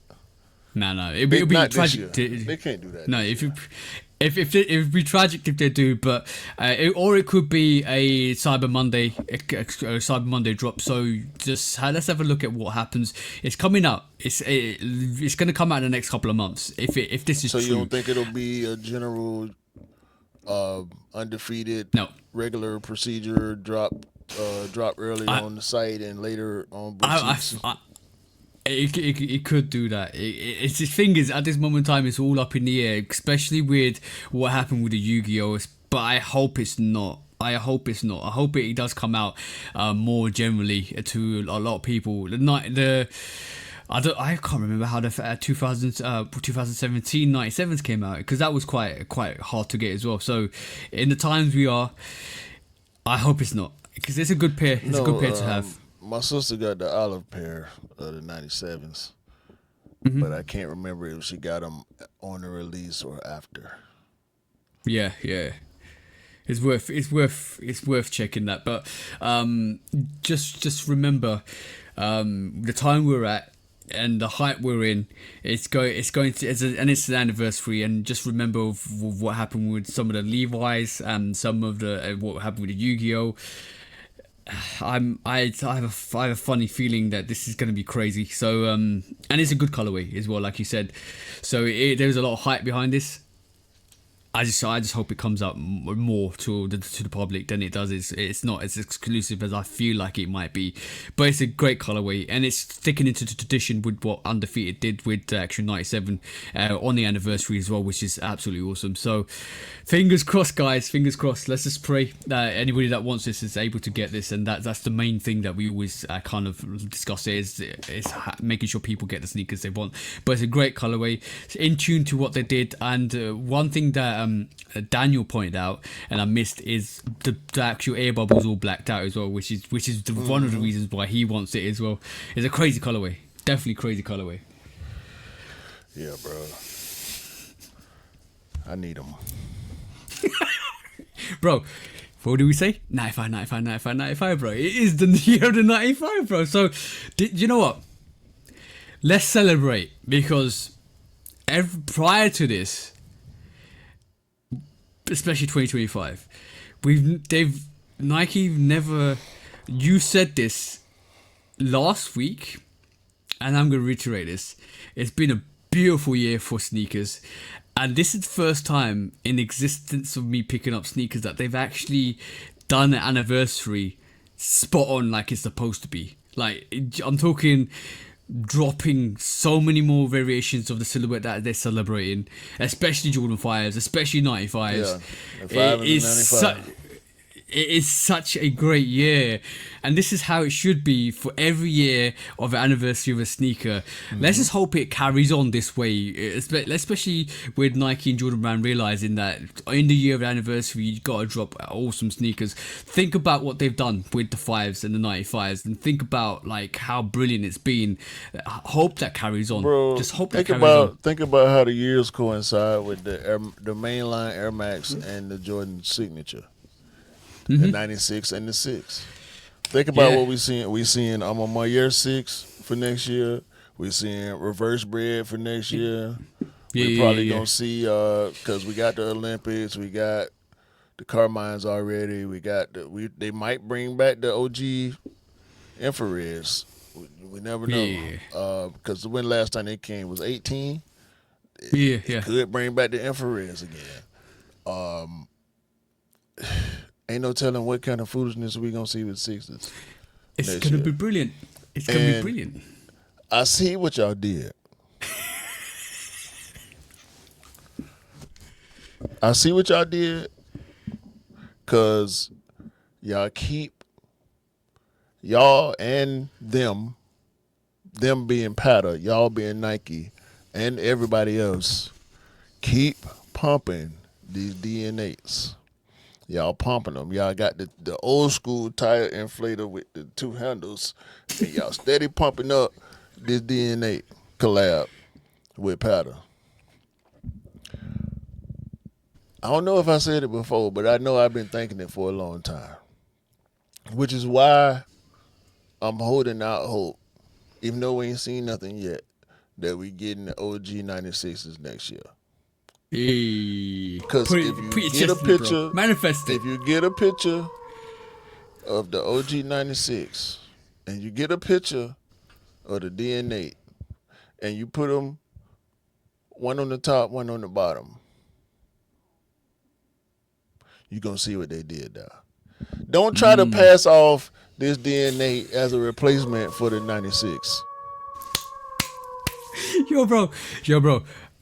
No, it'd be Not this tragic. year. They can't do that. No, if it would be tragic if they do, but or it could be a Cyber Monday drop. So just let's have a look at what happens. It's coming out. It's going to come out in the next couple of months. If this is So true. you don't think it'll be a general undefeated regular procedure drop early on the site and later on boutiques? It could do that. It's the thing is, at this moment in time, it's all up in the air, especially with what happened with the Yu-Gi-Oh. But I hope it's not. I hope it does come out more generally to a lot of people. I can't remember how the 2017 97s came out, because that was quite hard to get as well. So in the times we are, I hope it's not, because it's a good pair. It's a good pair to have. My sister got the olive pair of the 97s, but I can't remember if she got them on the release or after. Yeah. It's worth checking that. But just remember, the time we're at, and the hype we're in, it's an anniversary, and just remember what happened with some of the Levi's and some of the what happened with the Yu-Gi-Oh. I have a funny feeling that this is going to be crazy. So and it's a good colorway as well, like you said. So there's a lot of hype behind this. I just hope it comes out more to the public than it does. It's not as exclusive as I feel like it might be, but it's a great colorway, and it's sticking into the tradition with what Undefeated did with Action 97 on the anniversary as well, which is absolutely awesome. So fingers crossed, guys, fingers crossed. Let's just pray that anybody that wants this is able to get this, and that's the main thing that we always kind of discuss is making sure people get the sneakers they want. But it's a great colorway, it's in tune to what they did, and one thing that Daniel pointed out and I missed is the actual air bubbles all blacked out as well, which is one of the reasons why he wants it as well. It's a crazy colorway, definitely crazy colorway. Yeah, bro, I need them. Bro, what do we say? 95, bro. It is the year of the 95, bro. So you know what, let's celebrate, because prior to this, especially 2025, Nike never. You said this last week, and I'm gonna reiterate this. It's been a beautiful year for sneakers, and this is the first time in existence of me picking up sneakers that they've actually done an anniversary spot on like it's supposed to be. Like, I'm talking dropping so many more variations of the silhouette that they're celebrating, especially Jordan 5s, especially 95s. Yeah, the 5 and the 95. It is such a great year, and this is how it should be for every year of an anniversary of a sneaker. Let's just hope it carries on this way, especially with Nike and Jordan Brand realizing that in the year of anniversary you got to drop awesome sneakers. Think about what they've done with the 5s and the 95s, and think about like how brilliant it's been. Hope that carries on. Bro, just hope that carries on. Think about how the years coincide with the mainline Air Max and the Jordan signature. The 96 and the 6. Think about what we seeing. We seeing my year 6 for next year. We seeing reverse bread for next year. We probably gonna see because we got the Olympics, we got the Carmines already. We got they might bring back the OG infrareds. We never know because when last time they came was 18. It could bring back the infrareds again. Ain't no telling what kind of foolishness we gonna see with sixes. It's gonna be brilliant. It's gonna be brilliant. I see what y'all did. I see what y'all did, cause y'all keep y'all and them being Pata, y'all being Nike, and everybody else keep pumping these DNAs. Y'all pumping them. Y'all got the old school tire inflator with the 2 handles, and y'all steady pumping up this DNA collab with Powder. I don't know if I said it before, but I know I've been thinking it for a long time, which is why I'm holding out hope, even though we ain't seen nothing yet, that we getting the OG 96s next year. Because if you get a picture, manifest it. If you get a picture of the OG 96 and you get a picture of the DNA and you put them one on the top, one on the bottom, you're going to see what they did there. Don't try to pass off this DNA as a replacement for the 96. Yo, bro.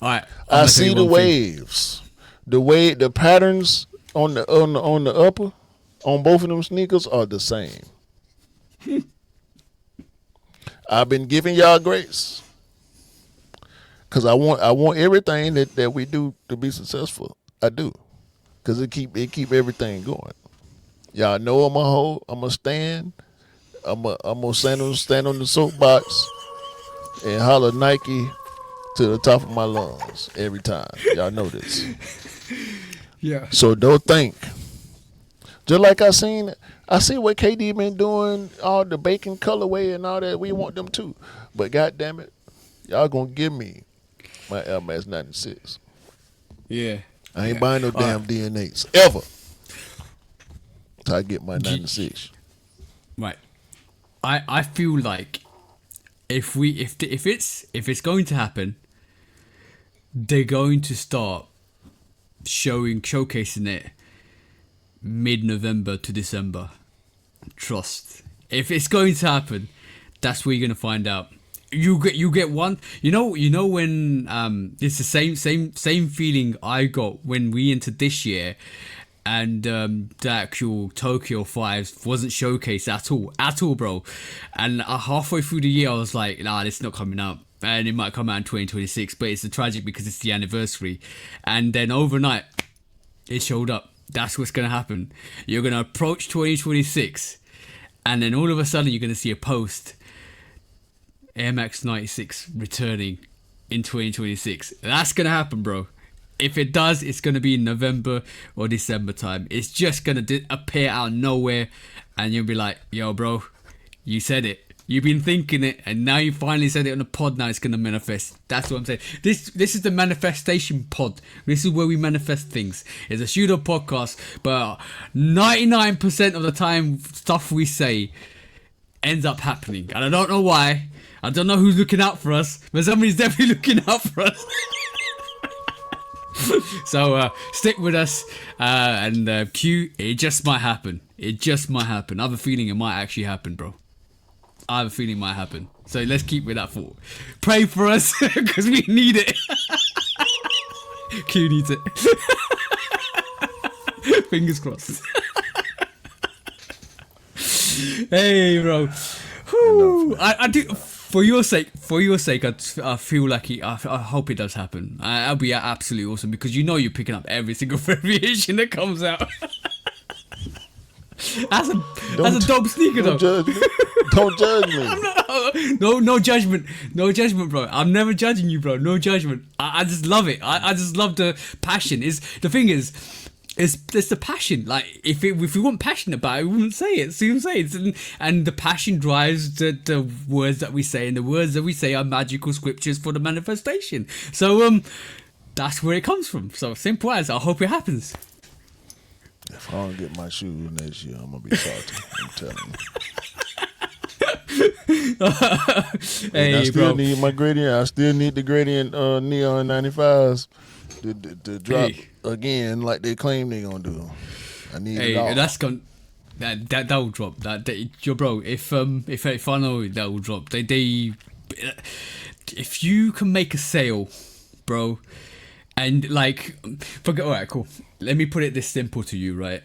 All right, I see the waves, the patterns on the upper, on both of them sneakers are the same. I've been giving y'all grace, cause I want everything that we do to be successful. I do, cause it keep everything going. Y'all know I'm a stand. I'm gonna stand on the soapbox and holler Nike to the top of my lungs every time. Y'all know this. Yeah. So don't think. Just like I see what KD been doing, all the bacon colorway and all that. We want them too. But God damn it, y'all gonna give me my Air Max 96. Yeah. I ain't buying no damn DNAs ever. Till I get my 96. Right. I feel like if it's going to happen, they're going to start showcasing it mid-November to December. Trust. If it's going to happen, that's where you're gonna find out. You get one. You know when it's the same feeling I got when we entered this year, and the actual Tokyo 5 wasn't showcased at all, bro. And halfway through the year, I was like, nah, it's not coming out. And it might come out in 2026, but it's tragic because it's the anniversary. And then overnight, it showed up. That's what's going to happen. You're going to approach 2026, and then all of a sudden, you're going to see a post. Air Max 96 returning in 2026. That's going to happen, bro. If it does, it's going to be in November or December time. It's just going to appear out of nowhere, and you'll be like, yo, bro, you said it. You've been thinking it, and now you finally said it on the pod. Now it's going to manifest. That's what I'm saying. This is the manifestation pod. This is where we manifest things. It's a shooter podcast, but 99% of the time, stuff we say ends up happening. And I don't know why. I don't know who's looking out for us, but somebody's definitely looking out for us. So stick with us, and Q, it just might happen. It just might happen. I have a feeling it might actually happen, bro. I have a feeling it might happen. So let's keep with that thought. Pray for us, because we need it. Q needs it. Fingers crossed. Hey, bro. Whew. I do. For your sake, I feel like I hope it does happen. That'll be absolutely awesome, because you're picking up every single variation that comes out. That's a dope sneaker, though. Don't judge me. No judgment, bro. I'm never judging you, bro. No judgment. I just love it. I just love the passion. The thing is. It's the passion. Like if we weren't passionate about it, we wouldn't say it. See what I'm saying? And the passion drives the words that we say, and the words that we say are magical scriptures for the manifestation. So that's where it comes from. So simple as. I hope it happens. If I don't get my shoes next year, I'm gonna be salty. I'm telling you. Hey, I still bro. need my gradient. I still need the gradient neon 95s to drop again like they claim they gonna do. I need it all. That's gonna that will drop. Your bro. If I know that will drop. They if you can make a sale, bro, and like forget. All right, cool. Let me put it this simple to you, right?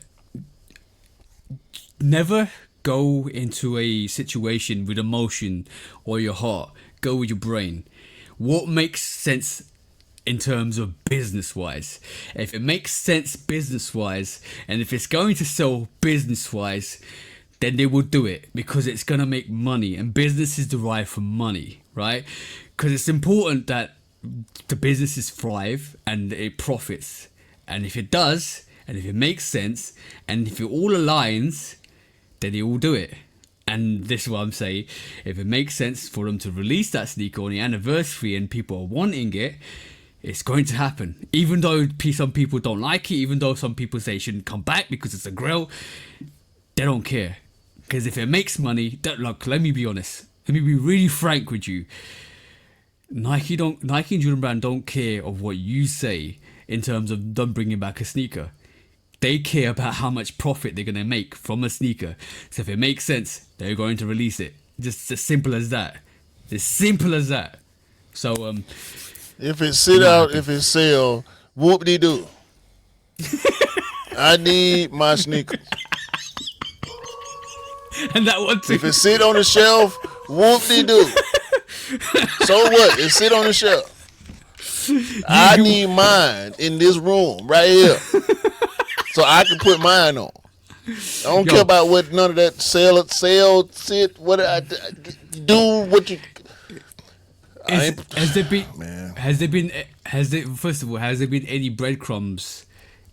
Never go into a situation with emotion or your heart. Go with your brain. What makes sense in terms of business wise? If it makes sense business wise, and if it's going to sell business wise, then they will do it, because it's going to make money, and business is derived from money, right? Because it's important that the businesses thrive and it profits. And if it does, and if it makes sense, and if it all aligns, then they will do it. And this is what I'm saying. If it makes sense for them to release that sneaker on the anniversary and people are wanting it, it's going to happen. Even though some people don't like it, even though some people say it shouldn't come back because it's a grill, they don't care. Because if it makes money, look, let me be honest. Let me be really frank with you. Nike and Jordan Brand don't care of what you say in terms of them bringing back a sneaker. They care about how much profit they're going to make from a sneaker. So if it makes sense, they're going to release it. Just as simple as that. As simple as that. So, if it sit out, if it sell, whoop-de-doo. I need my sneakers. And that one too. If it sit on the shelf, whoop-de-doo. So what? It sit on the shelf. I need mine in this room right here, so I can put mine on. I don't care about what none of that sell, sit. What I do? What you? Has there been any breadcrumbs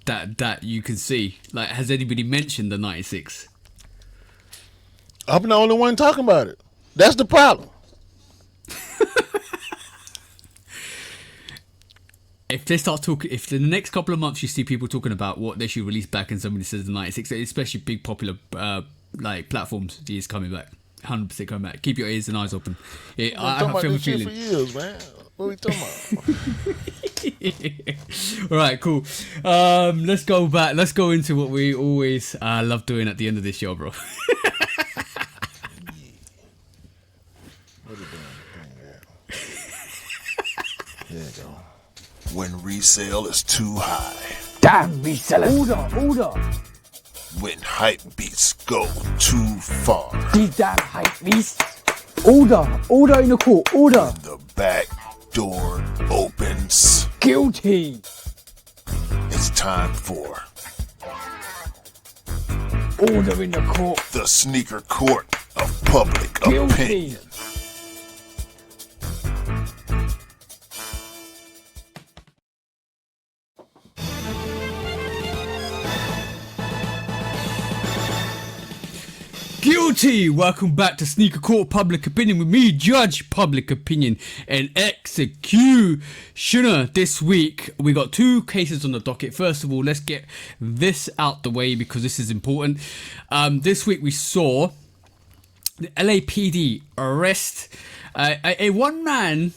that you can see? Like, has anybody mentioned the 96? I'm the only one talking about it. That's the problem. if they start talking, if in the next couple of months you see people talking about what they should release back and somebody says the 96, especially big popular like platforms, he's coming back. 100% coming back. Keep your ears and eyes open. Yeah, I have a feeling. For years, man. What are we talking about? All right, cool. Let's go back. Let's go into what we always love doing at the end of this show, bro. What are you doing? There you go. When resale is too high. Damn resellers. Order. When hype beats go too far. These damn hype beasts. Order in the court. Order. When the back door opens. Guilty. It's time for Order in the court. the sneaker court of public Guilty. opinion. Guilty! Welcome back to Sneaker Court Public Opinion with me, Judge Public Opinion and Executioner. This week, we got two cases on the docket. First of all, let's get this out the way because this is important. This week, we saw the LAPD arrest a one man,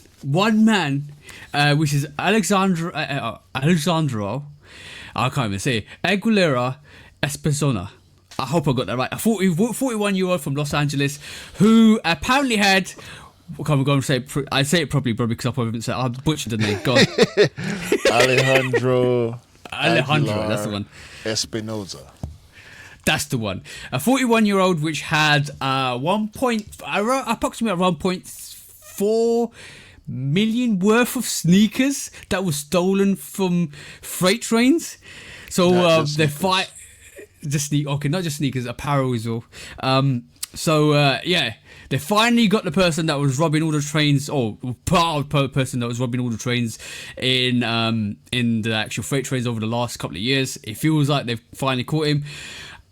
which is Alexandro, I can't even say it, Aguilera Espesona. I hope I got that right. A 41-year-old from Los Angeles who apparently had. I'm going to say. I say it properly, bro, because I probably didn't say. I butchered the name. Go on. Alejandro. That's the one. Espinoza. That's the one. A 41-year-old which had approximately 1.4 million worth of sneakers that were stolen from freight trains. So they fight. Not just sneakers, apparel as well. They finally got the person that was robbing all the trains, or part of the person that was robbing all the trains in the actual freight trains over the last couple of years. It feels like they've finally caught him.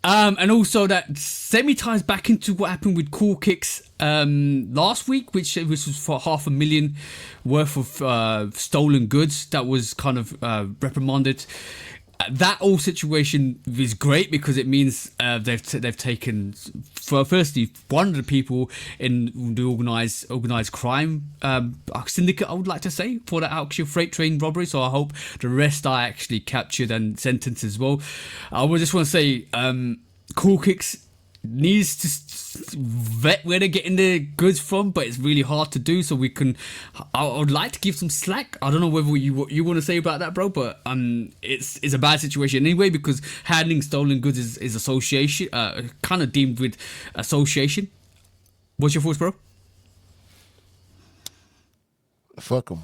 And also that semi-ties back into what happened with Cool Kicks last week, which was for 500,000 worth of stolen goods that was kind of reprimanded. That whole situation is great because it means they've taken, firstly, one of the people in the organised crime syndicate, I would like to say, for that actual freight train robbery. So I hope the rest are actually captured and sentenced as well. I would just want to say, Cool Kicks needs to vet where they're getting their goods from, but it's really hard to do. So I would like to give some slack. I don't know whether what you want to say about that, bro, but it's a bad situation anyway because handling stolen goods is association, kind of deemed with association. What's your thoughts, bro? Fuck them.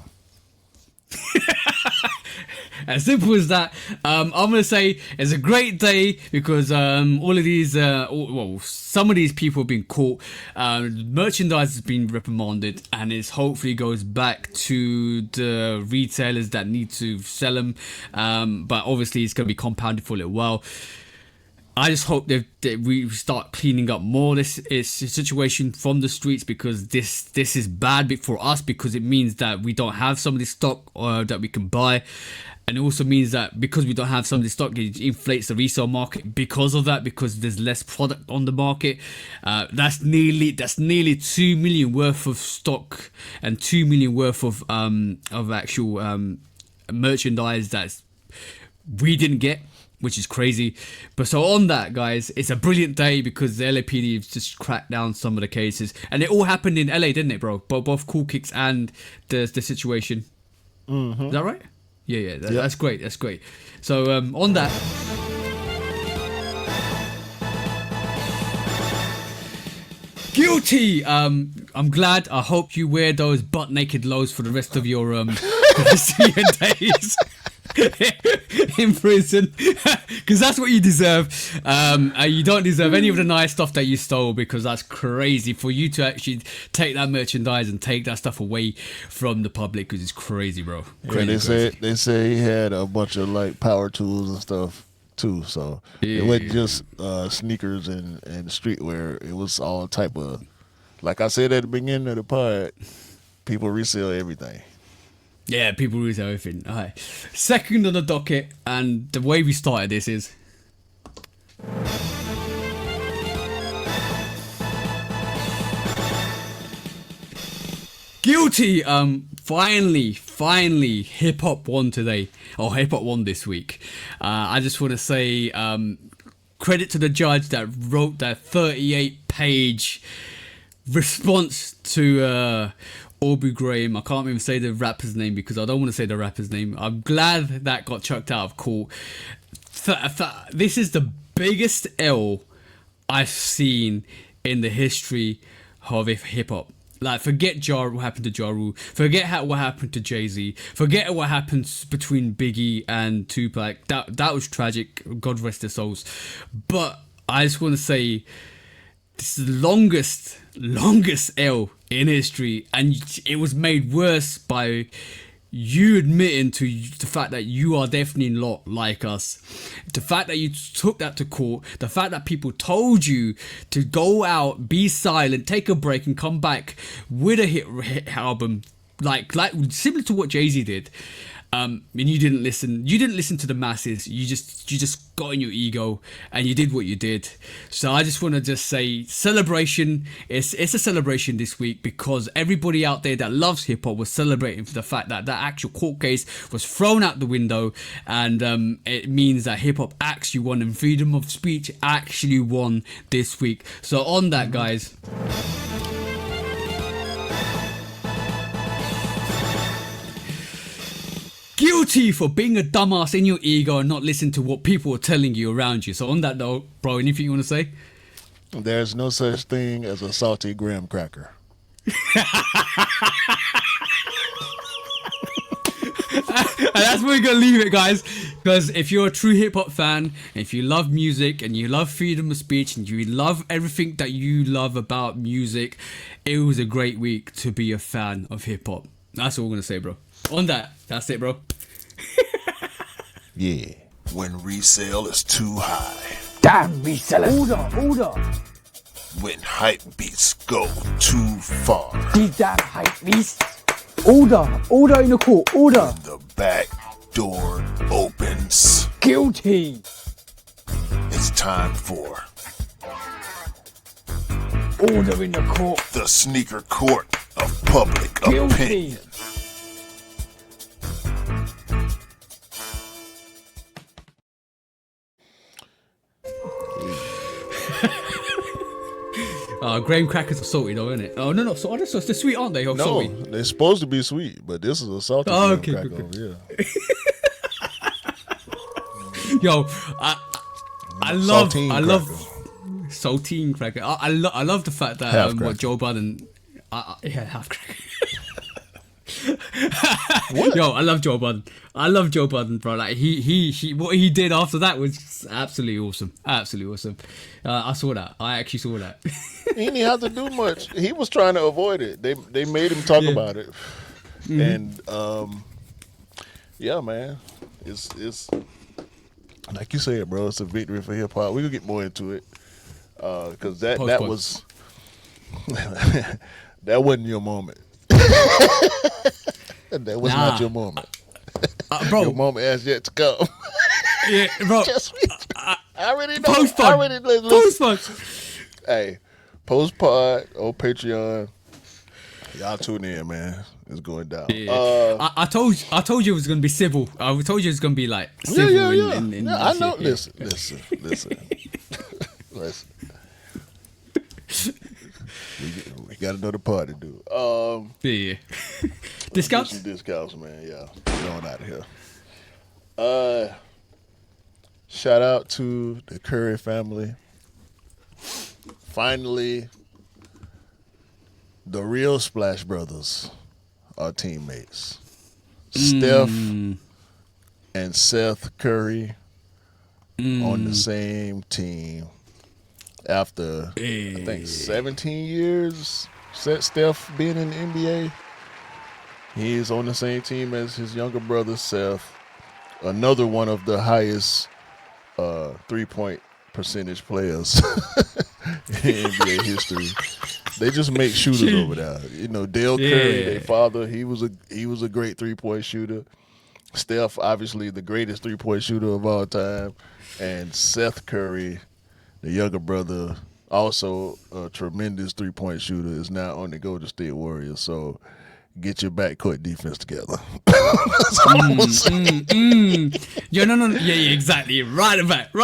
As simple as that. I'm gonna say it's a great day because all of these, some of these people have been caught. Merchandise has been reprimanded, and it hopefully goes back to the retailers that need to sell them. But obviously, it's gonna be compounded for a little while. I just hope that we start cleaning up more this situation from the streets because this is bad for us because it means that we don't have some of this stock that we can buy. And it also means that because we don't have some of this stock, it inflates the resale market because of that, because there's less product on the market. That's nearly 2 million worth of stock and 2 million worth of actual merchandise that we didn't get, which is crazy. But so on that, guys, it's a brilliant day because the LAPD have just cracked down some of the cases, and it all happened in LA, didn't it, bro? Both Cool Kicks and the situation. Mm-hmm. Is that right? Yeah. That's great. That's great. So on that. Guilty. I'm glad. I hope you wear those butt naked lows for the rest of your days in prison, because that's what you deserve. You don't deserve any of the nice stuff that you stole, because that's crazy for you to actually take that merchandise and take that stuff away from the public, because it's crazy, bro. Crazy, they say he had a bunch of like power tools and stuff too, so it wasn't just sneakers and streetwear. It was all type of, like I said at the beginning of the pod, people resell everything. Yeah, people lose everything. All right. Second on the docket, and the way we started this is... Guilty. Finally, hip hop won today, or hip hop won this week. I just want to say credit to the judge that wrote that 38-page response to Aubrey Graham. I can't even say the rapper's name because I don't want to say the rapper's name. I'm glad that got chucked out of court. This is the biggest L I've seen in the history of hip hop. Like, forget what happened to Ja Rule. Forget what happened to Jay-Z. Forget what happened between Biggie and Tupac. That was tragic. God rest their souls. But I just want to say, this is the longest L in history, and it was made worse by you admitting to the fact that you are definitely not like us. The fact that you took that to court, the fact that people told you to go out, be silent, take a break and come back with a hit album, like similar to what Jay-Z did. And you didn't listen to the masses. You just got in your ego and you did what you did. So I just want to just say celebration. It's a celebration this week because everybody out there that loves hip hop was celebrating for the fact that that actual court case was thrown out the window, and it means that hip hop actually won and freedom of speech actually won this week. So on that, guys. Guilty for being a dumbass in your ego and not listening to what people are telling you around you. So on that note, bro, anything you want to say? There's no such thing as a salty graham cracker. And that's where we're going to leave it, guys. Because if you're a true hip-hop fan, if you love music and you love freedom of speech and you love everything that you love about music, it was a great week to be a fan of hip-hop. That's all we're going to say, bro. On that, that's it, bro. Yeah. When resale is too high. Damn resellers. Order. When hype beats go too far. These damn hype beasts. Order in the court. Order. The back door opens. Guilty. It's time for Order in the court. the sneaker court of public Guilty. opinion. Graham crackers are salty though, isn't it? Oh no, so they're sweet, aren't they? Oh, No, salty. they're supposed to be sweet, but this is a salty Oh, graham okay, cracker. good. Yeah. Yo, I love Saltine cracker. saltine cracker. I love the fact that Half what cracker. Joe Budden, half cracker. What? Yo, I love Joe Budden. Bro. Like he what he did after that was absolutely awesome. Absolutely awesome. I saw that. I actually saw that. He didn't have to do much. He was trying to avoid it. They made him talk about it, and yeah, man, it's like you said, bro. It's a victory for hip hop. We could get more into it because that was that wasn't your moment. That was not your moment. Bro. Your moment has yet to come. Yeah, bro. I already know. Postpone. I already listen. Postpone. Hey, post pod on Patreon. Y'all tune in, man. It's going down. Yeah. I told you it was gonna be civil. I told you it was gonna be like civil. Yeah. In I know. shit, Listen. Listen. We got another party, dude. Yeah. Discounts? Some discounts, man. Yeah, going out of here. Shout out to the Curry family. Finally, the real Splash Brothers are teammates. Steph and Seth Curry on the same team after I think 17 years. Steph being in the NBA. He's on the same team as his younger brother Seth. Another one of the highest 3-point percentage players in NBA history. They just make shooters over there. You know, Dale Curry, their father, he was a great 3-point shooter. Steph, obviously the greatest 3-point shooter of all time, and Seth Curry, the younger brother, also a tremendous 3-point shooter, is now on the Golden State Warriors. So get your backcourt defense together. That's all I'm saying. Yeah, no. Yeah, exactly. Right back.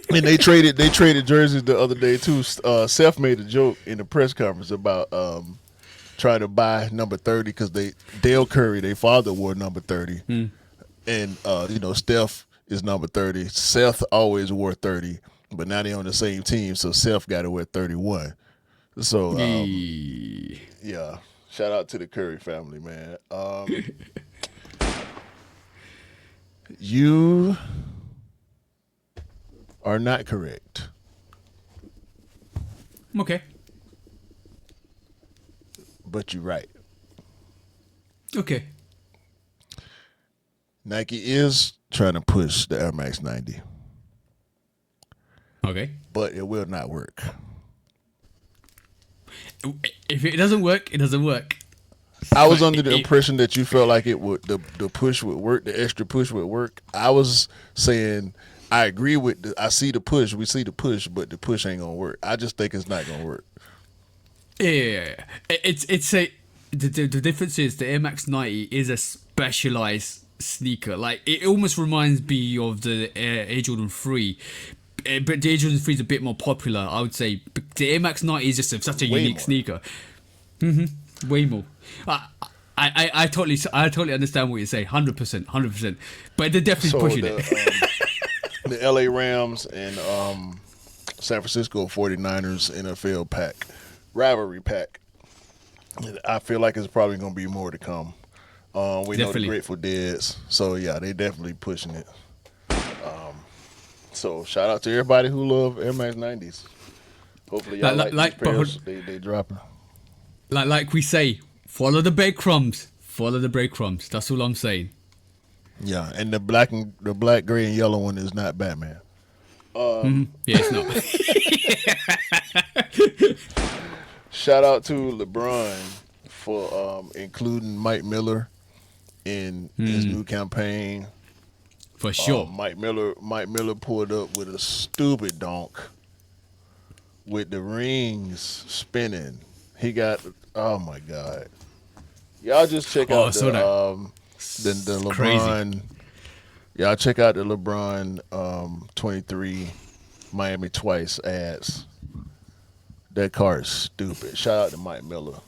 And they traded jerseys the other day too. Seth made a joke in the press conference about trying to buy number 30 because Dale Curry, their father, wore number 30, and Steph is number 30. Seth always wore 30, but now they're on the same team, so Seth got to wear 31. So yeah, shout out to the Curry family, man. You are not correct. Okay. But you're right. Okay. Nike is trying to push the Air Max 90. Okay. But it will not work. If it doesn't work, it doesn't work. I was under the impression that you felt like it would the push would work, the extra push would work. I was saying I agree with I see the push, we see the push, but the push ain't gonna work. I just think it's not gonna work. Yeah. The difference is the Air Max 90 is a specialized sneaker. Like it almost reminds me of the Air Jordan 3. But the Air Jordan 3 is a bit more popular, I would say. But the Air Max 90 is just such a unique sneaker. Way more. I totally understand what you say. 100%. But they're definitely pushing it. The LA Rams and San Francisco 49ers NFL pack, rivalry pack. I feel like it's probably going to be more to come. We know the Grateful Deads, so yeah, they definitely pushing it. So shout out to everybody who love Air Max 90s. Hopefully y'all like these pairs, they dropping. Like we say, follow the breadcrumbs. Follow the breadcrumbs. That's all I'm saying. Yeah, and the black, gray, and yellow one is not Batman. Yeah, it's not. Shout out to LeBron for including Mike Miller in his new campaign. For sure. Mike Miller pulled up with a stupid donk with the rings spinning. He got, oh my God. Y'all just check out the LeBron. Crazy. Y'all check out the LeBron 23 Miami Twice ads. That car is stupid. Shout out to Mike Miller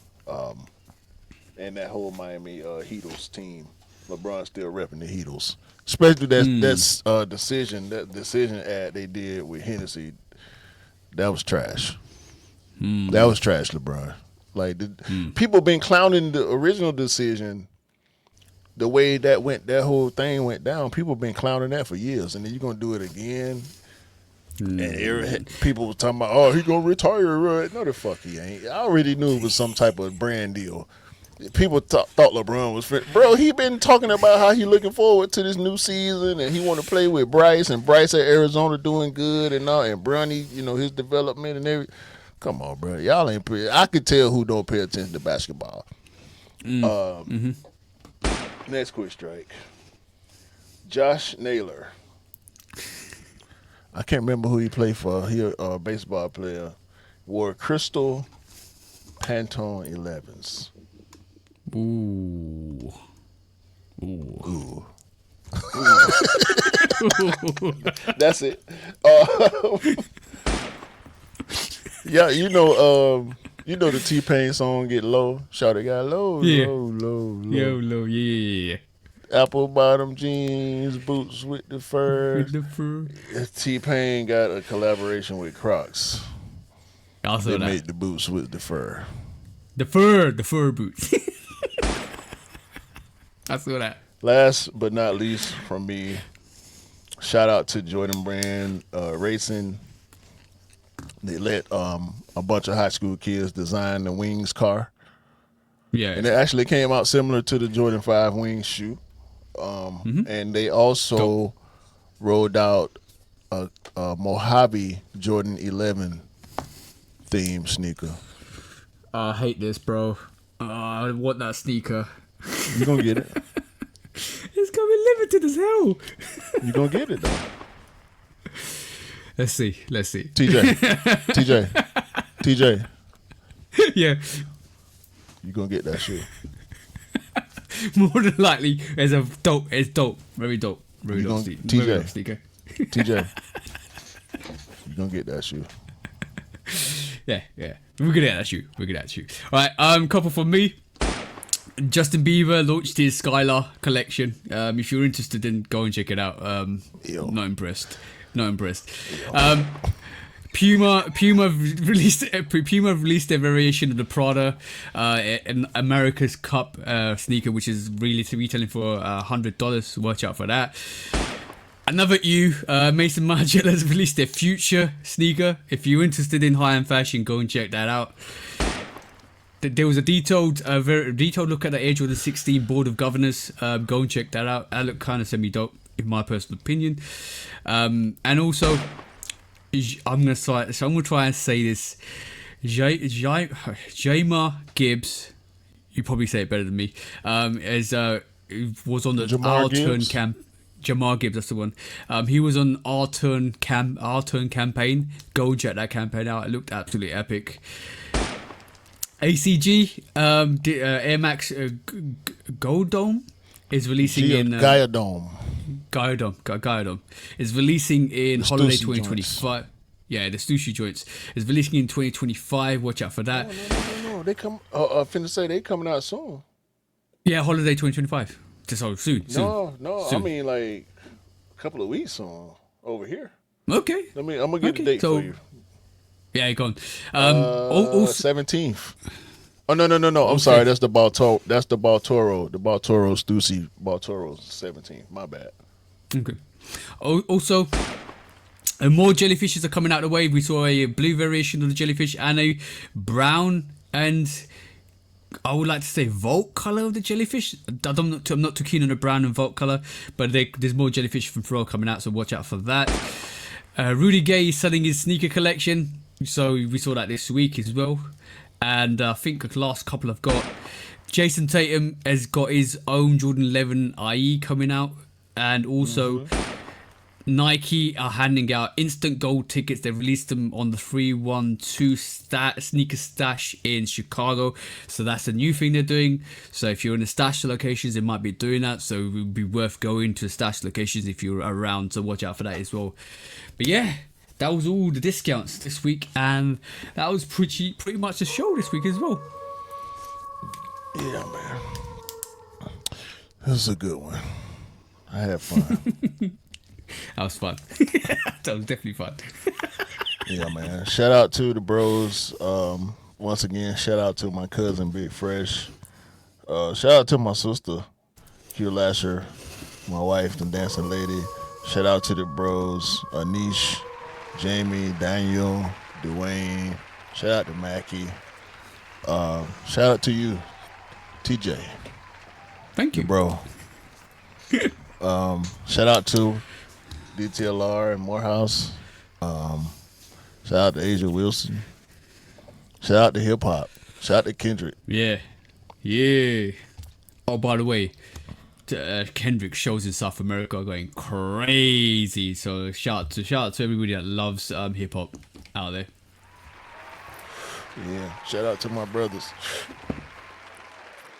and that whole Miami Heatles team. LeBron still repping the Heatles. Especially that decision ad they did with Hennessy. That was trash. That was trash, LeBron. Like people been clowning the original decision, the way that whole thing went down. People been clowning that for years, and then you're gonna do it again. And people was talking about, oh, he gonna retire, right? No, the fuck he ain't. I already knew it was some type of brand deal. People thought LeBron was fit. Bro, he been talking about how he looking forward to this new season and he want to play with Bryce, and Bryce at Arizona doing good and all, and Bronny, his development and everything. Come on, bro. Y'all ain't I could tell who don't pay attention to basketball. Next quick strike. Josh Naylor. I can't remember who he played for. He a baseball player. Wore crystal Pantone 11s. Ooh. That's it. Yeah, the T-Pain song "Get Low." Shout it got low, Yeah. low. Low, yeah. Apple bottom jeans, boots with the fur. T-Pain got a collaboration with Crocs. Also They made the boots with the fur. The fur boots. I saw that. Last but not least from me, shout out to Jordan Brand Racing. They let a bunch of high school kids design the Wings car. Yeah. And it actually came out similar to the Jordan 5 Wings shoe. And they also rolled out a Mojave Jordan 11 theme sneaker. I hate this, bro. I want that sneaker. You gonna get it. It's gonna be limited as hell. You gonna get it though. Let's see. TJ. Yeah. You gonna get that shit. More than likely, it's dope. Very dope. Very You dope. gonna- Very dope TJ. sneaker. TJ. You gonna get that shoe. Yeah. We're good at that shoe. All right, couple from me. Justin Bieber launched his Skylar collection. If you're interested, then go and check it out. Yo. Not impressed. Puma released their variation of the Prada in America's Cup sneaker, which is really retailing for $100. Watch out for that. Another Mason Margiela's released their Future sneaker. If you're interested in high-end fashion, go and check that out. There was a very detailed look at the Air Jordan 16 Board of Governors. Go and check that out. That looked kind of semi-dope, in my personal opinion. And also, I'm gonna try and say this. Jamar Gibbs, you probably say it better than me. Was on the Our Turn camp. Jamar Gibbs, that's the one. He was on Our Turn campaign. Go and check that campaign out. It looked absolutely epic. ACG Air Max Gold Dome is releasing in Gaia Dome is releasing in The Holiday Stussy 2025. Joints. Yeah, the Stussy joints is releasing in 2025. Watch out for that. No. They come. Finna say they coming out soon. Yeah, Holiday 2025. Just soon. No. Soon. I mean like a couple of weeks on over here. Okay. I'm gonna get the date for you. Yeah, go on. 17th. Oh no! I'm sorry. That's the Baltoro. That's the Baltoro. The Baltoro Stussy Baltoro's 17th. My bad. Okay. Also, more jellyfishes are coming out of the way. We saw a blue variation of the jellyfish and a brown and I would like to say Vault color of the jellyfish. I'm not too keen on the brown and Vault color, but there's more jellyfish from Fro coming out, so watch out for that. Rudy Gay is selling his sneaker collection, so we saw that this week as well. And I think the last couple I've got, Jason Tatum has got his own Jordan 11 IE coming out, and also Nike are handing out instant gold tickets. They released them on the 312 sneaker stash in Chicago, so that's a new thing they're doing. So if you're in the stash locations, they might be doing that, so it would be worth going to the stash locations if you're around, so watch out for that as well. But yeah, that was all the discounts this week, and that was pretty much the show this week as well. Yeah, man, this is a good one. I had fun. That was fun. That was definitely fun. Yeah, man. Shout out to the bros. Once again, shout out to my cousin Big Fresh. Shout out to my sister Hugh Lasher, my wife, the dancing lady. Shout out to the bros, Anish, Jamie, Daniel, Dwayne. Shout out to Mackie. Shout out to you, TJ. Thank you, bro. Shout out to DTLR and Morehouse. Shout out to Asia Wilson. Shout out to Hip Hop. Shout out to Kendrick. Yeah. Oh, by the way, Kendrick shows in South America are going crazy. So shout out to everybody that loves hip hop out there. Yeah. Shout out to my brothers.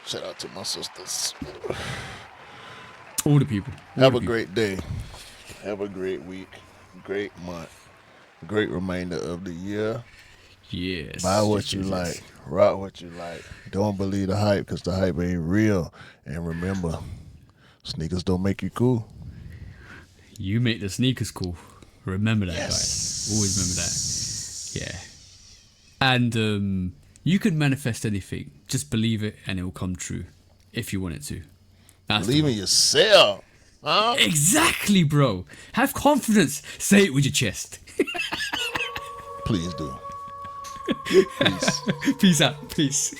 Shout out to my sisters. All the people. Have a great day. Have a great week. Great month. Great remainder of the year. Yes. Buy what you like. Rock what you like. Don't believe the hype, because the hype ain't real. And remember, sneakers don't make you cool. You make the sneakers cool. Remember that, guys. Always remember that. Yeah. And you can manifest anything. Just believe it and it will come true if you want it to. Believe in yourself. Huh? Exactly, bro. Have confidence. Say it with your chest. Please do. Peace. Peace out. Peace.